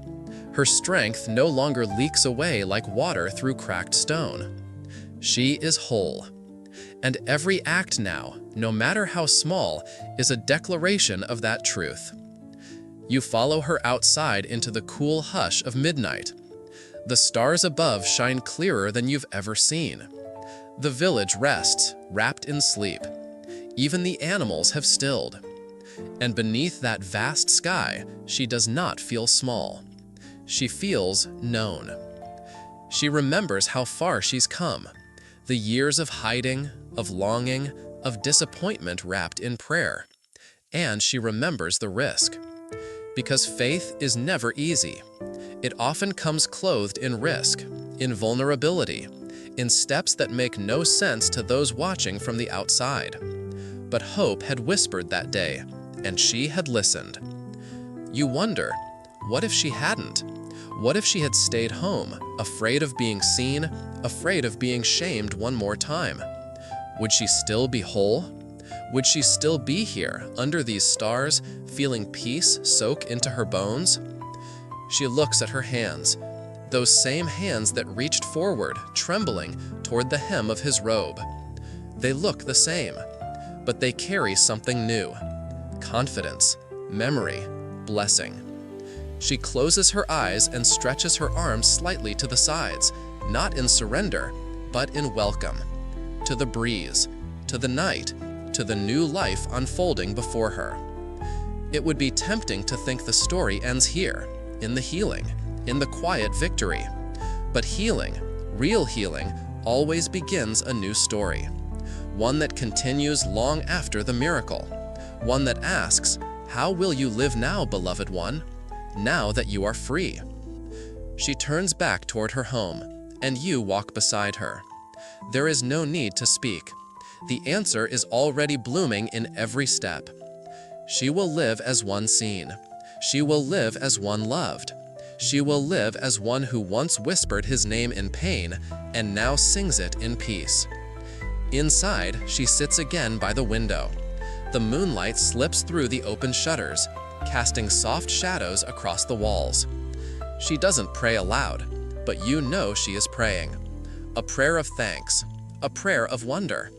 Speaker 3: Her strength no longer leaks away like water through cracked stone. She is whole. And every act now, no matter how small, is a declaration of that truth. You follow her outside into the cool hush of midnight. The stars above shine clearer than you've ever seen. The village rests, wrapped in sleep. Even the animals have stilled. And beneath that vast sky, she does not feel small. She feels known. She remembers how far she's come. The years of hiding, of longing, of disappointment wrapped in prayer. And she remembers the risk. Because faith is never easy. It often comes clothed in risk, in vulnerability, in steps that make no sense to those watching from the outside. But hope had whispered that day, and she had listened. You wonder, what if she hadn't? What if she had stayed home, afraid of being seen, afraid of being shamed one more time? Would she still be whole? Would she still be here, under these stars, feeling peace soak into her bones? She looks at her hands, those same hands that reached forward, trembling, toward the hem of his robe. They look the same, but they carry something new. Confidence, memory, blessing. She closes her eyes and stretches her arms slightly to the sides, not in surrender, but in welcome. To the breeze, to the night, to the new life unfolding before her. It would be tempting to think the story ends here, in the healing, in the quiet victory. But healing,
Speaker 1: Real healing always begins a new story, one that continues long after the miracle, one that asks, "How will you live now, beloved one, now that you are free?" She turns back toward her home, and you walk beside her. There is no need to speak. The answer is already blooming in every step. She will live as one seen. She will live as one loved. She will live as one who once whispered his name in pain and now sings it in peace. Inside, she sits again by the window. The moonlight slips through the open shutters, casting soft shadows across the walls. She doesn't pray aloud, but you know she is praying. A prayer of thanks, a prayer of wonder,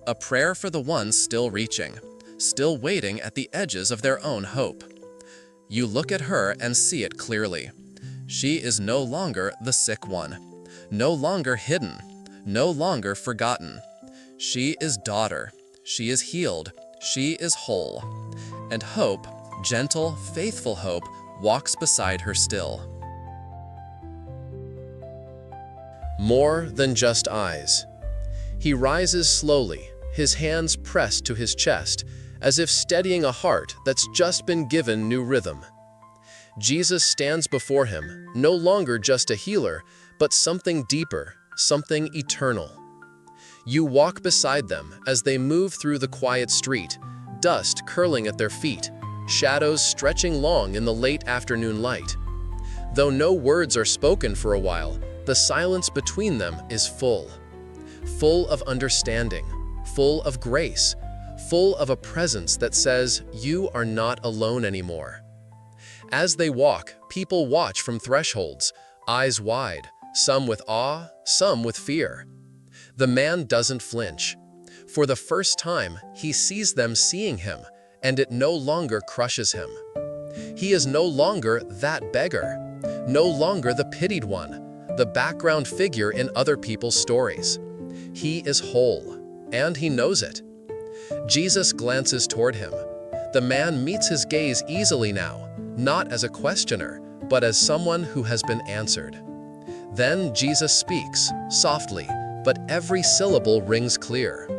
Speaker 1: a prayer for the ones still reaching, still waiting at the edges of their own hope. You look at her and see it clearly. She is no longer the sick one, no longer hidden, no longer forgotten. She is daughter, she is healed, she is whole. And hope, gentle, faithful hope, walks beside her still. More than just eyes. He rises slowly, his hands pressed to his chest, as if steadying a heart that's just been given new rhythm. Jesus stands before him, no longer just a healer, but something deeper, something eternal. You walk beside them as they move through the quiet street, dust curling at their feet, shadows stretching long in the late afternoon light. Though no words are spoken for a while, the silence between them is full of understanding, full of grace, full of a presence that says, "You are not alone anymore." As they walk, people watch from thresholds, eyes wide, some with awe, some with fear. The man doesn't flinch. For the first time, he sees them seeing him, and it no longer crushes him. He is no longer that beggar, no longer the pitied one, the background figure in other people's stories. He is whole, and he knows it. Jesus glances toward him. The man meets his gaze easily now, not as a questioner, but as someone who has been answered. Then Jesus speaks, softly, but every syllable rings clear.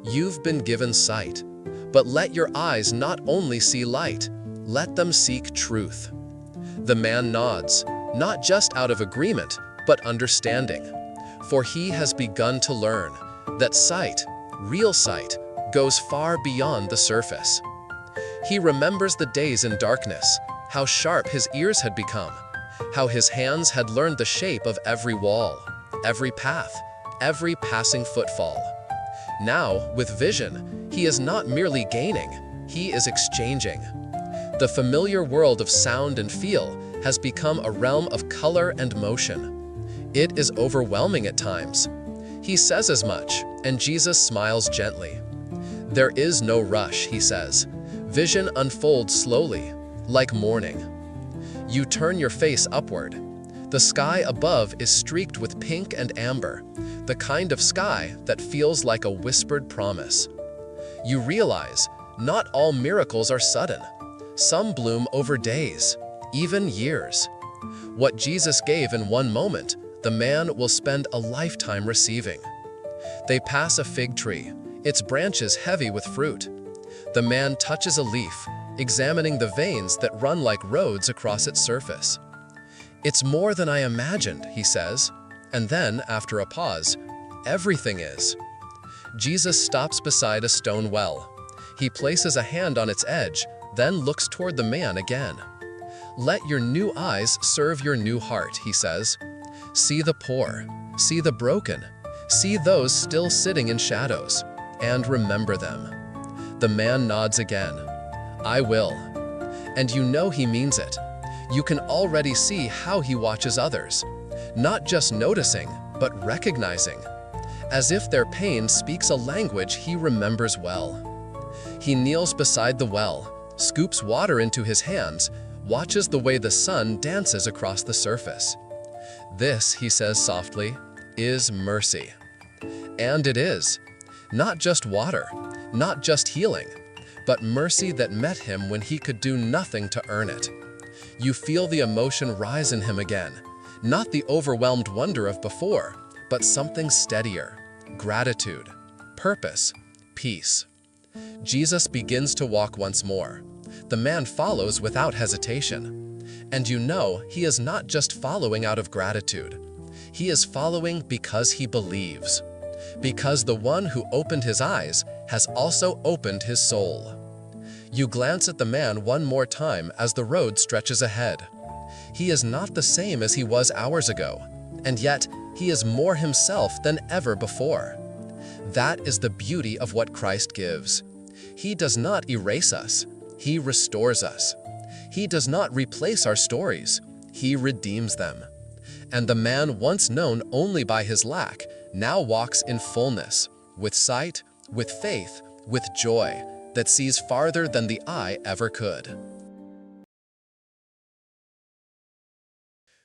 Speaker 1: "You've been given sight, but let your eyes not only see light, let them seek truth." The man nods, not just out of agreement, but understanding. For he has begun to learn that sight, real sight, goes far beyond the surface. He remembers the days in darkness, how sharp his ears had become, how his hands had learned the shape of every wall, every path, every passing footfall. Now, with vision, he is not merely gaining, he is exchanging. The familiar world of sound and feel has become a realm of color and motion. It is overwhelming at times. He says as much, and Jesus smiles gently. "There is no rush," he says. "Vision unfolds slowly, like morning." You turn your face upward. The sky above is streaked with pink and amber, the kind of sky that feels like a whispered promise. You realize not all miracles are sudden. Some bloom over days, even years. What Jesus gave in one moment, the man will spend a lifetime receiving. They pass a fig tree, its branches heavy with fruit. The man touches a leaf, examining the veins that run like roads across its surface. "It's more than I imagined," he says, and then, after a pause, "Everything is." Jesus stops beside a stone well. He places a hand on its edge, then looks toward the man again. "Let your new eyes serve your new heart," he says. "See the poor, see the broken, see those still sitting in shadows, and remember them." The man nods again. "I will." And you know he means it. You can already see how he watches others, not just noticing, but recognizing, as if their pain speaks a language he remembers well. He kneels beside the well, scoops water into his hands, watches the way the sun dances across the surface. "This," he says softly, "is mercy." And it is. Not just water, not just healing, but mercy that met him when he could do nothing to earn it. You feel the emotion rise in him again, not the overwhelmed wonder of before, but something steadier: gratitude, purpose, peace. Jesus begins to walk once more. The man follows without hesitation. And you know, he is not just following out of gratitude. He is following because he believes. Because the one who opened his eyes has also opened his soul. You glance at the man one more time as the road stretches ahead. He is not the same as he was hours ago, and yet he is more himself than ever before. That is the beauty of what Christ gives. He does not erase us. He restores us. He does not replace our stories. He redeems them. And the man once known only by his lack now walks in fullness, with sight, with faith, with joy that sees farther than the eye ever could.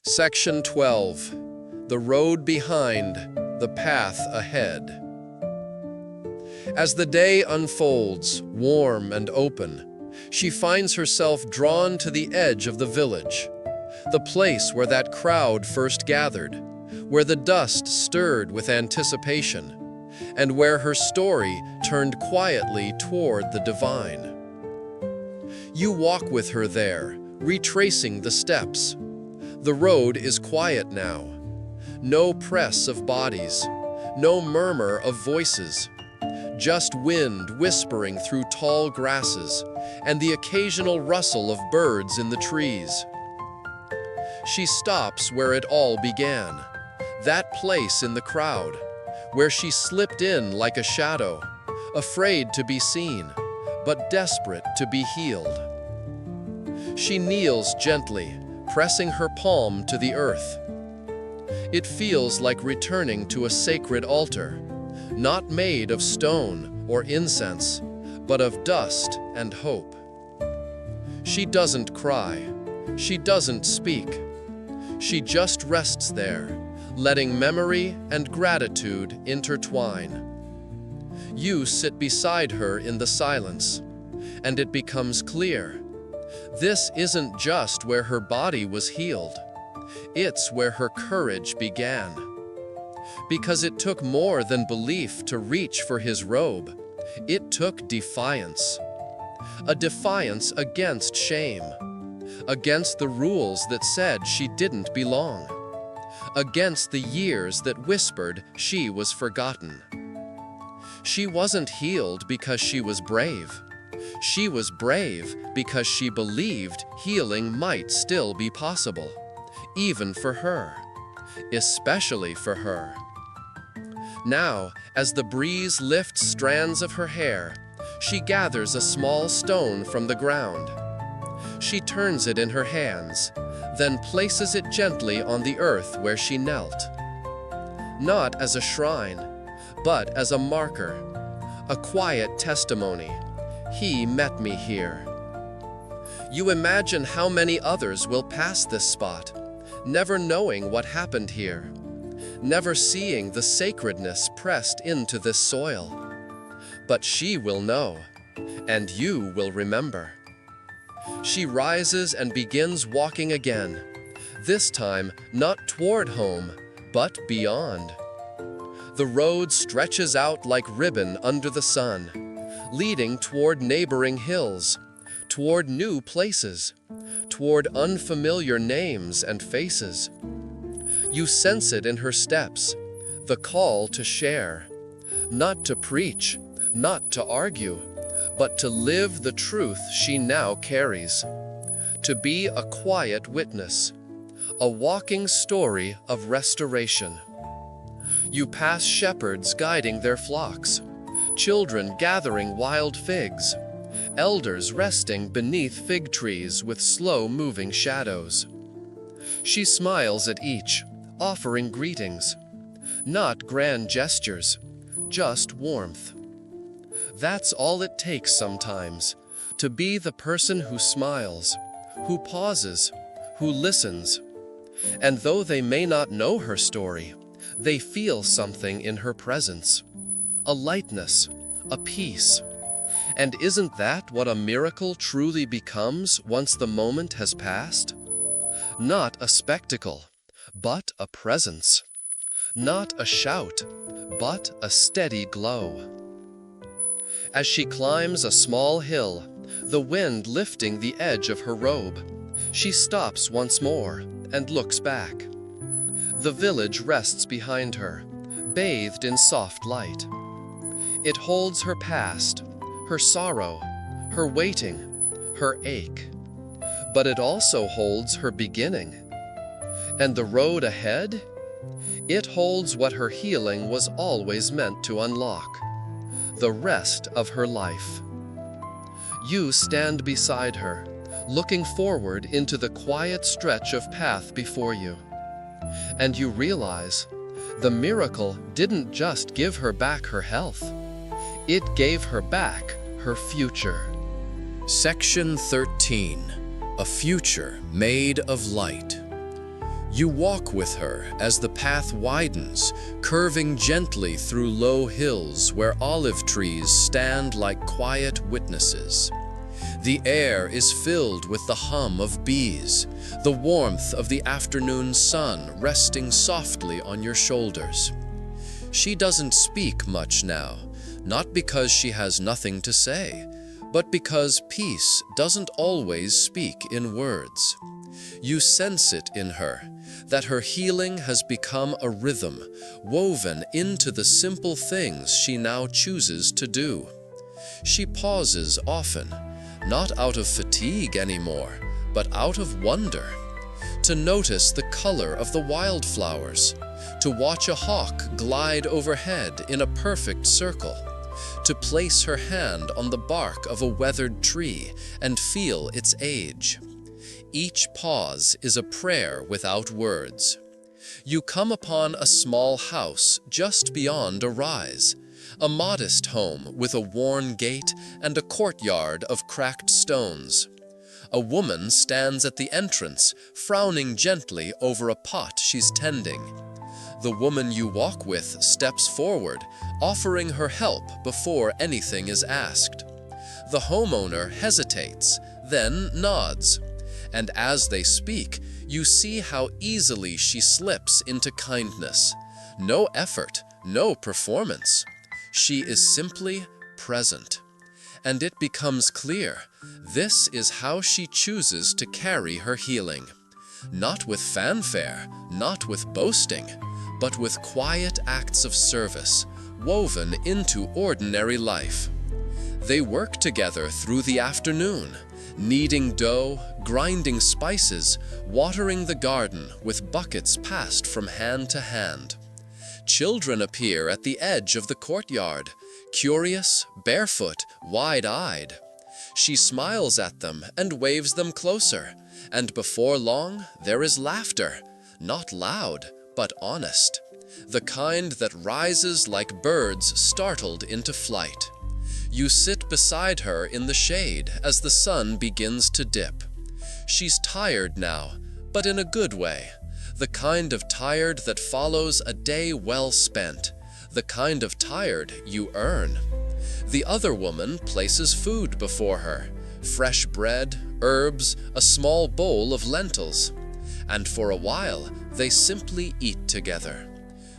Speaker 3: Section 12. The road behind, the path ahead. As the day unfolds, warm and open, she finds herself drawn to the edge of the village, the place where that crowd first gathered, where the dust stirred with anticipation, and where her story turned quietly toward the divine. You walk with her there, retracing the steps. The road is quiet now. No press of bodies, no murmur of voices, just wind whispering through tall grasses and the occasional rustle of birds in the trees. She stops where it all began, that place in the crowd, where she slipped in like a shadow, afraid to be seen, but desperate to be healed. She kneels gently, pressing her palm to the earth. It feels like returning to a sacred altar, not made of stone or incense, but of dust and hope. She doesn't cry. She doesn't speak. She just rests there, letting memory and gratitude intertwine. You sit beside her in the silence, and it becomes clear. This isn't just where her body was healed. It's where her courage began. Because it took more than belief to reach for his robe. It took defiance. A defiance against shame. Against the rules that said she didn't belong. Against the years that whispered she was forgotten. She wasn't healed because she was brave. She was brave because she believed healing might still be possible, even for her, especially for her. Now, as the breeze lifts strands of her hair, she gathers a small stone from the ground. She turns it in her hands, then places it gently on the earth where she knelt. Not as a shrine, but as a marker, a quiet testimony. He met me here. You imagine how many others will pass this spot, never knowing what happened here, never seeing the sacredness pressed into this soil. But she will know, and you will remember. She rises and begins walking again, this time not toward home, but beyond. The road stretches out like ribbon under the sun, leading toward neighboring hills, toward new places, toward unfamiliar names and faces. You sense it in her steps, the call to share, not to preach, not to argue, but to live the truth she now carries, to be a quiet witness, a walking story of restoration. You pass shepherds guiding their flocks, children gathering wild figs, elders resting beneath fig trees with slow-moving shadows. She smiles at each, offering greetings, not grand gestures, just warmth. That's all it takes sometimes, to be the person who smiles, who pauses, who listens. And though they may not know her story, they feel something in her presence, a lightness, a peace. And isn't that what a miracle truly becomes once the moment has passed? Not a spectacle, but a presence.
Speaker 2: Not a shout, but a steady glow. As she climbs a small hill, the wind lifting the edge of her robe, she stops once more and looks back. The village rests behind her, bathed in soft light. It holds her past, her sorrow, her waiting, her ache. But it also holds her beginning. And the road ahead? It holds what her healing was always meant to unlock, the rest of her life. You stand beside her, looking forward into the quiet stretch of path before you. And you realize the miracle didn't just give her back her health. It gave her back her future.
Speaker 1: Section 13. A future made of light. You walk with her as the path widens, curving gently through low hills where olive trees stand like quiet witnesses. The air is filled with the hum of bees, the warmth of the afternoon sun resting softly on your shoulders. She doesn't speak much now, not because she has nothing to say, but because peace doesn't always speak in words. You sense it in her, that her healing has become a rhythm, woven into the simple things she now chooses to do. She pauses often, not out of fatigue anymore, but out of wonder, to notice the color of the wildflowers, to watch a hawk glide overhead in a perfect circle, to place her hand on the bark of a weathered tree and feel its age. Each pause is a prayer without words. You come upon a small house just beyond a rise, a modest home with a worn gate and a courtyard of cracked stones. A woman stands at the entrance, frowning gently over a pot she's tending. The woman you walk with steps forward, offering her help before anything is asked. The homeowner hesitates, then nods. And as they speak, you see how easily she slips into kindness. No effort, no performance. She is simply present. And it becomes clear, this is how she chooses to carry her healing. Not with fanfare, not with boasting, but with quiet acts of service, woven into ordinary life. They work together through the afternoon, kneading dough, grinding spices, watering the garden with buckets passed from hand to hand. Children appear at the edge of the courtyard, curious, barefoot, wide-eyed. She smiles at them and waves them closer, and before long there is laughter, not loud, but honest, the kind that rises like birds startled into flight. You sit beside her in the shade as the sun begins to dip. She's tired now, but in a good way. The kind of tired that follows a day well spent. The kind of tired you earn. The other woman places food before her. Fresh bread, herbs, a small bowl of lentils. And for a while, they simply eat together.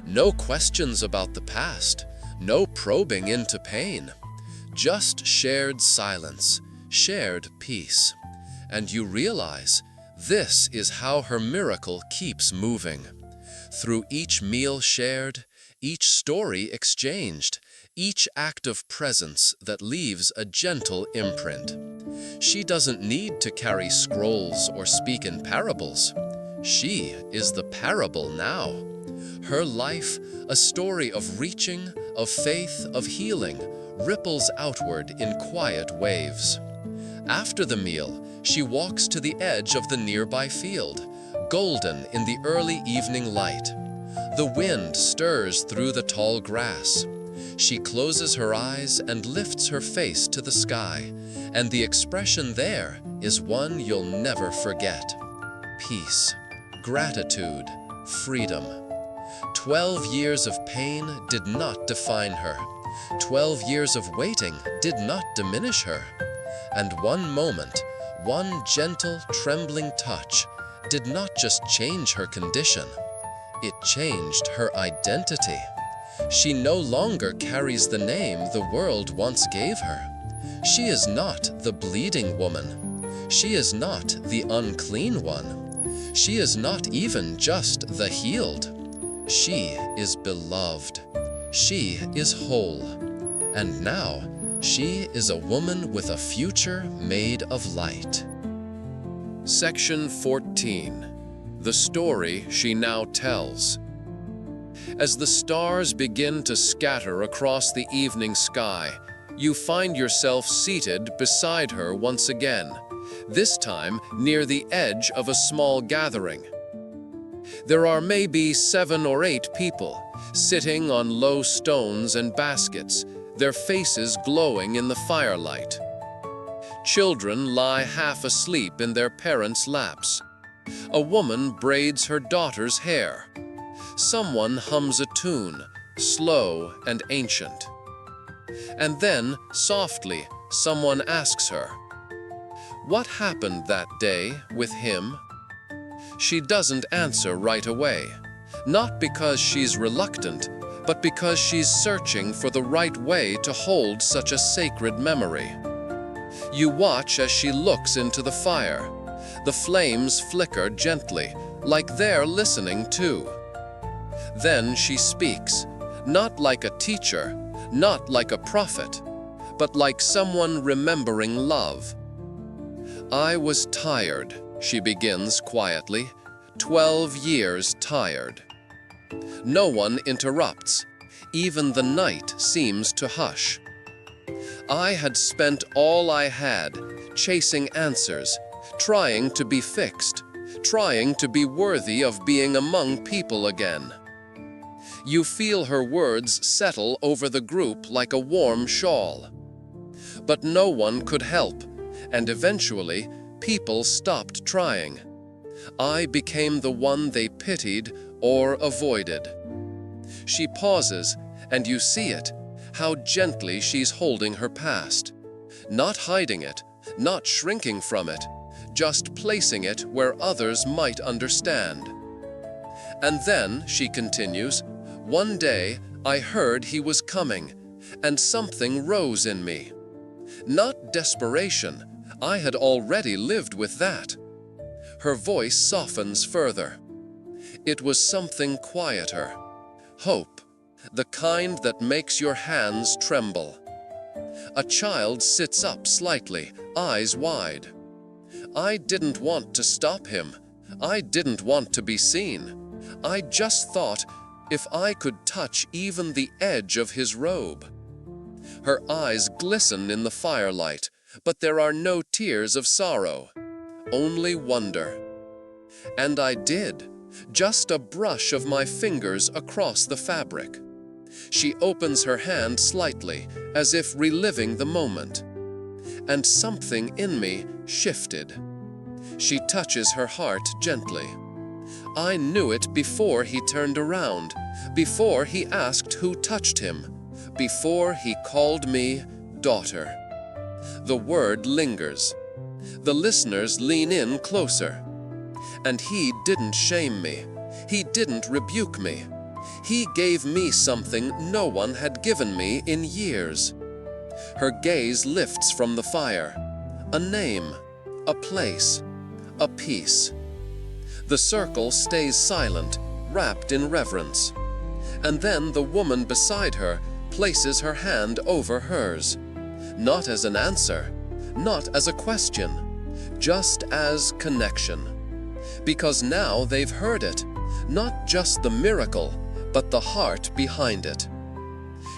Speaker 1: No questions about the past. No probing into pain. Just shared silence, shared peace. And you realize this is how her miracle keeps moving. Through each meal shared, each story exchanged, each act of presence that leaves a gentle imprint. She doesn't need to carry scrolls or speak in parables. She is the parable now. Her life, a story of reaching, of faith, of healing, ripples outward in quiet waves. After the meal, she walks to the edge of the nearby field, golden in the early evening light. The wind stirs through the tall grass. She closes her eyes and lifts her face to the sky, and the expression there is one you'll never forget. Peace, gratitude, freedom. 12 years of pain did not define her. 12 years of waiting did not diminish her. And one moment, one gentle, trembling touch did not just change her condition.
Speaker 2: It changed her identity. She no longer carries the name the world once gave her. She is not the bleeding woman. She is not the unclean one. She is not even just the healed. She is beloved. She is whole. And now, she is a woman with a future made of light.
Speaker 1: Section 14. The story she now tells. As the stars begin to scatter across the evening sky, you find yourself seated beside her once again, this time near the edge of a small gathering. There are maybe 7 or 8 people, sitting on low stones and baskets, their faces glowing in the firelight. Children lie half asleep in their parents' laps. A woman braids her daughter's hair. Someone hums a tune, slow and ancient. And then, softly, someone asks her, "What happened that day with him?" She doesn't answer right away, not because she's reluctant, but because she's searching for the right way to hold such a sacred memory. You watch as she looks into the fire. The flames flicker gently, like they're listening too. Then she speaks, not like a teacher, not like a prophet, but like someone remembering love. "I was tired," she begins quietly, 12 years tired. No one interrupts. Even the night seems to hush. "I had spent all I had, chasing answers, trying to be fixed, trying to be worthy of being among people again." You feel her words settle over the group like a warm shawl. But no one could help, and eventually, people stopped trying. I became the one they pitied or avoided. She pauses, and you see it, how gently she's holding her past. Not hiding it, not shrinking from it, just placing it where others might understand. And then, she continues, "One day, I heard he was coming, and something rose in me. Not desperation, I had already lived with that." Her voice softens further. "It was something quieter. Hope, the kind that makes your hands tremble." A child sits up slightly, eyes wide. "I didn't want to stop him. I didn't want to be seen. I just thought, if I could touch even the edge of his robe." Her eyes glisten in the firelight, but there are no tears of sorrow, only wonder. "And I did, just a brush of my fingers across the fabric." She opens her hand slightly, as if reliving the moment. "And something in me shifted." She touches her heart gently. "I knew it before he turned around, before he asked who touched him, before he called me daughter." The word lingers. The listeners lean in closer. "And he didn't shame me. He didn't rebuke me. He gave me something no one had given me in years." Her gaze lifts from the fire. A name, a place, a peace. The circle stays silent, wrapped in reverence. And then the woman beside her places her hand over hers. Not as an answer, not as a question, just as connection. Because now they've heard it, not just the miracle, but the heart behind it.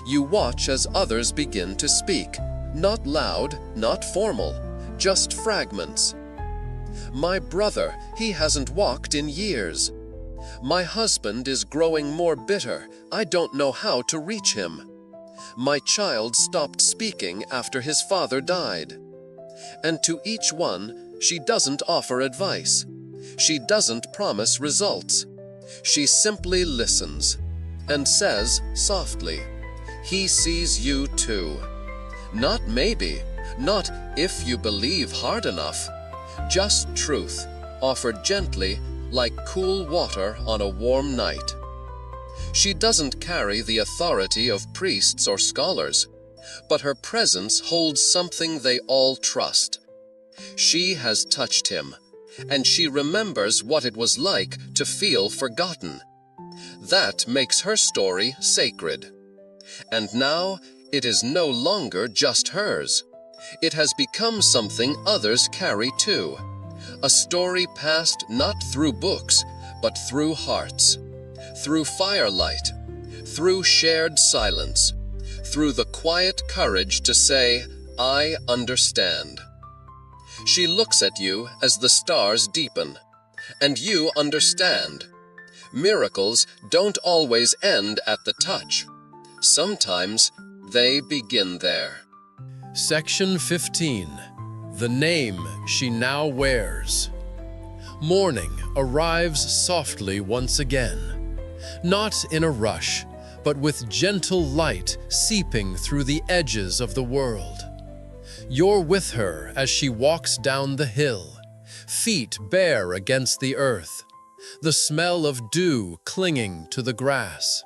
Speaker 1: You watch as others begin to speak, not loud, not formal, just fragments. "My brother, he hasn't walked in years. My husband is growing more bitter, I don't know how to reach him. My child stopped speaking after his father died." And to each one, she doesn't offer advice. She doesn't promise results. She simply listens and says softly, "He sees you too." Not maybe, not if you believe hard enough. Just truth, offered gently like cool water on a warm night.
Speaker 2: She doesn't carry the authority of priests or scholars, but her presence holds something they all trust. She has touched him, and she remembers what it was like to feel forgotten. That makes her story sacred. And now, it is no longer just hers. It has become something others carry too. A story passed not through books, but through hearts. Through firelight. Through shared silence. Through the quiet courage to say, "I understand." She looks at you as the stars deepen, and you understand. Miracles don't always end at the touch. Sometimes they begin there.
Speaker 1: Section 15. The name she now wears. Morning arrives softly once again, not in a rush, but with gentle light seeping through the edges of the world. You're with her as she walks down the hill, feet bare against the earth, the smell of dew clinging to the grass.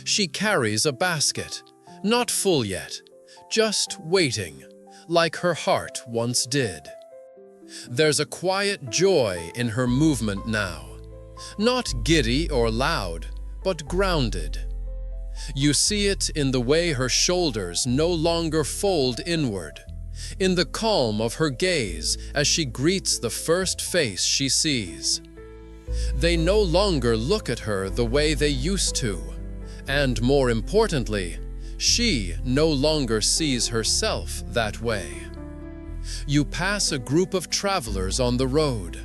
Speaker 1: She carries a basket, not full yet, just waiting, like her heart once did. There's a quiet joy in her movement now, not giddy or loud, but grounded. You see it in the way her shoulders no longer fold inward, in the calm of her gaze as she greets the first face she sees. They no longer look at her the way they used to, and more importantly, she no longer sees herself that way. You pass a group of travelers on the road.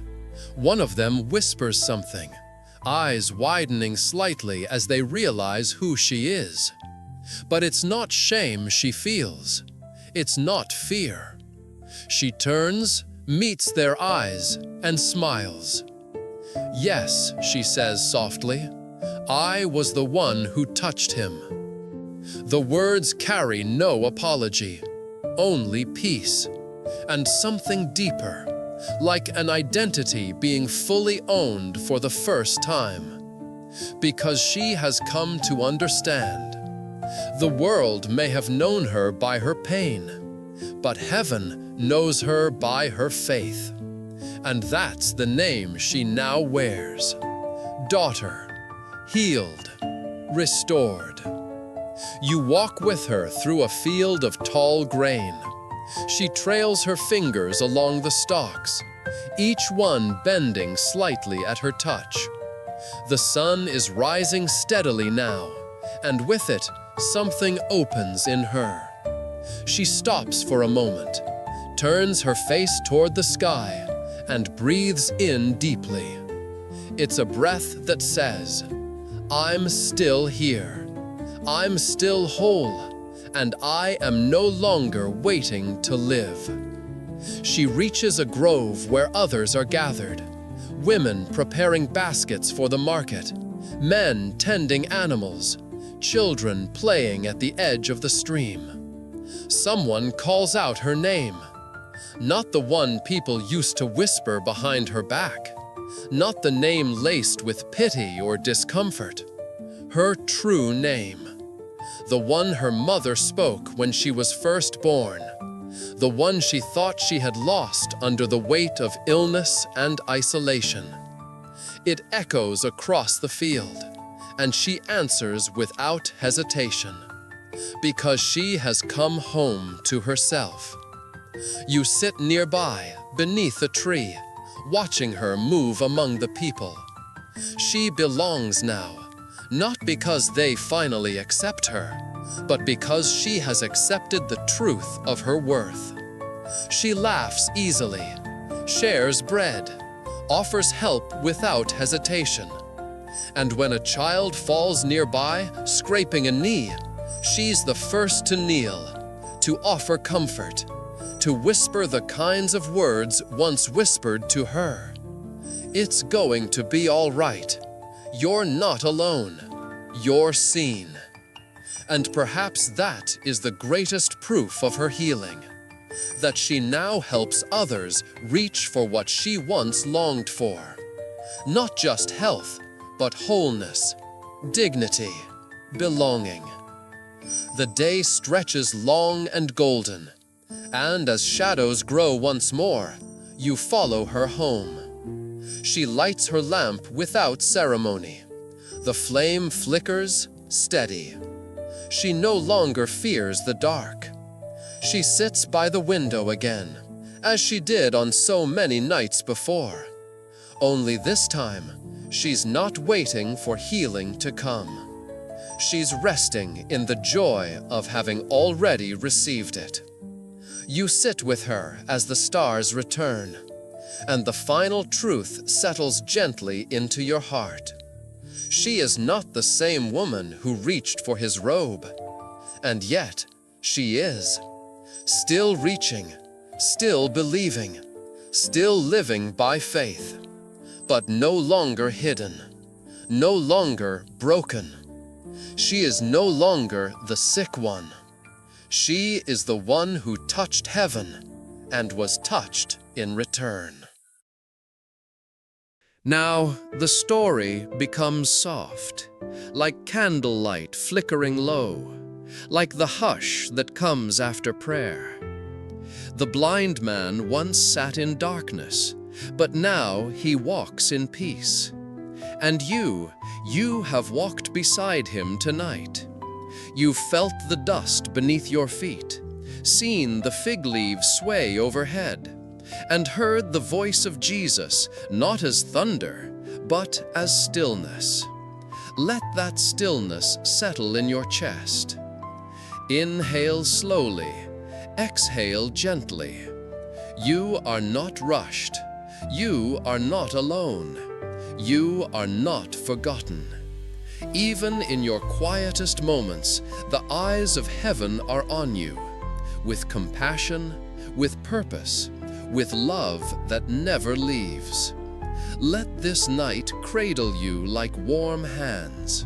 Speaker 1: One of them whispers something, eyes widening slightly as they realize who she is. But it's not shame she feels. It's not fear. She turns, meets their eyes, and smiles. "Yes," she says softly, "I was the one who touched him." The words carry no apology, only peace, and something deeper, like an identity being fully owned for the first time. Because she has come to understand. The world may have known her by her pain, but heaven knows her by her faith. And that's the name she now wears. Daughter, healed, restored. You walk with her through a field of tall grain. She trails her fingers along the stalks, each one bending slightly at her touch. The sun is rising steadily now, and with it, something opens in her. She stops for a moment, turns her face toward the sky, and breathes in deeply. It's a breath that says, "I'm still here. I'm still whole, and I am no longer waiting to live." She reaches a grove where others are gathered, women preparing baskets for the market, men tending animals, children playing at the edge of the stream. Someone calls out her name, not the one people used to whisper behind her back, not the name laced with pity or discomfort, her true name. The one her mother spoke when she was first born, the one she thought she had lost under the weight of illness and isolation. It echoes across the field, and she answers without hesitation, because she has come home to herself. You sit nearby, beneath a tree, watching her move among the people. She belongs now, not because they finally accept her, but because she has accepted the truth of her worth. She laughs easily, shares bread, offers help without hesitation. And when a child falls nearby, scraping a knee, she's the first to kneel, to offer comfort, to whisper the kinds of words once whispered to her. "It's going to be all right. You're not alone. You're seen." And perhaps that is the greatest proof of her healing, that she now helps others reach for what she once longed for. Not just health, but wholeness,
Speaker 2: dignity, belonging. The day stretches long and golden, and as shadows grow once more, you follow her home. She lights her lamp without ceremony. The flame flickers, steady. She no longer fears the dark. She sits by the window again, as she did on so many nights before. Only this time, she's not waiting for healing to come. She's resting in the joy of having already received it. You sit with her as the stars return, and the final truth settles gently into your heart. She is not the same woman who reached for his robe, and yet she is. Still reaching, still believing, still living by faith, but no longer hidden, no longer broken. She is no longer the sick one. She is the one who touched heaven and was touched in return.
Speaker 1: Now the story becomes soft, like candlelight flickering low, like the hush that comes after prayer. The blind man once sat in darkness, but now he walks in peace. And you have walked beside him tonight. You've felt the dust beneath your feet, seen the fig leaves sway overhead, and heard the voice of Jesus not as thunder, but as stillness. Let that stillness settle in your chest. Inhale slowly, exhale gently. You are not rushed. You are not alone. You are not forgotten. Even in your quietest moments, the eyes of heaven are on you, with compassion, with purpose, with love that never leaves. Let this night cradle you like warm hands.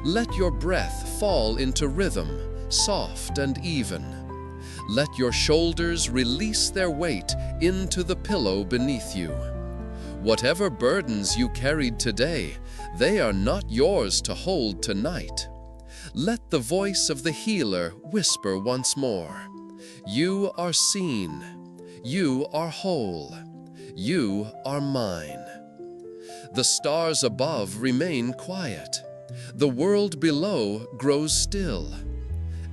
Speaker 1: Let your breath fall into rhythm, soft and even. Let your shoulders release their weight into the pillow beneath you. Whatever burdens you carried today, they are not yours to hold tonight. Let the voice of the healer whisper once more. You are seen. You are whole. You are mine. The stars above remain quiet. The world below grows still.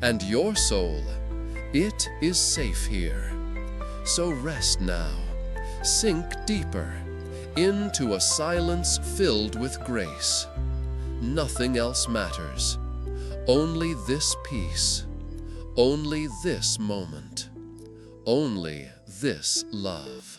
Speaker 1: And your soul, it is safe here. So rest now. Sink deeper into a silence filled with grace. Nothing else matters. Only this peace. Only this moment. Only this love.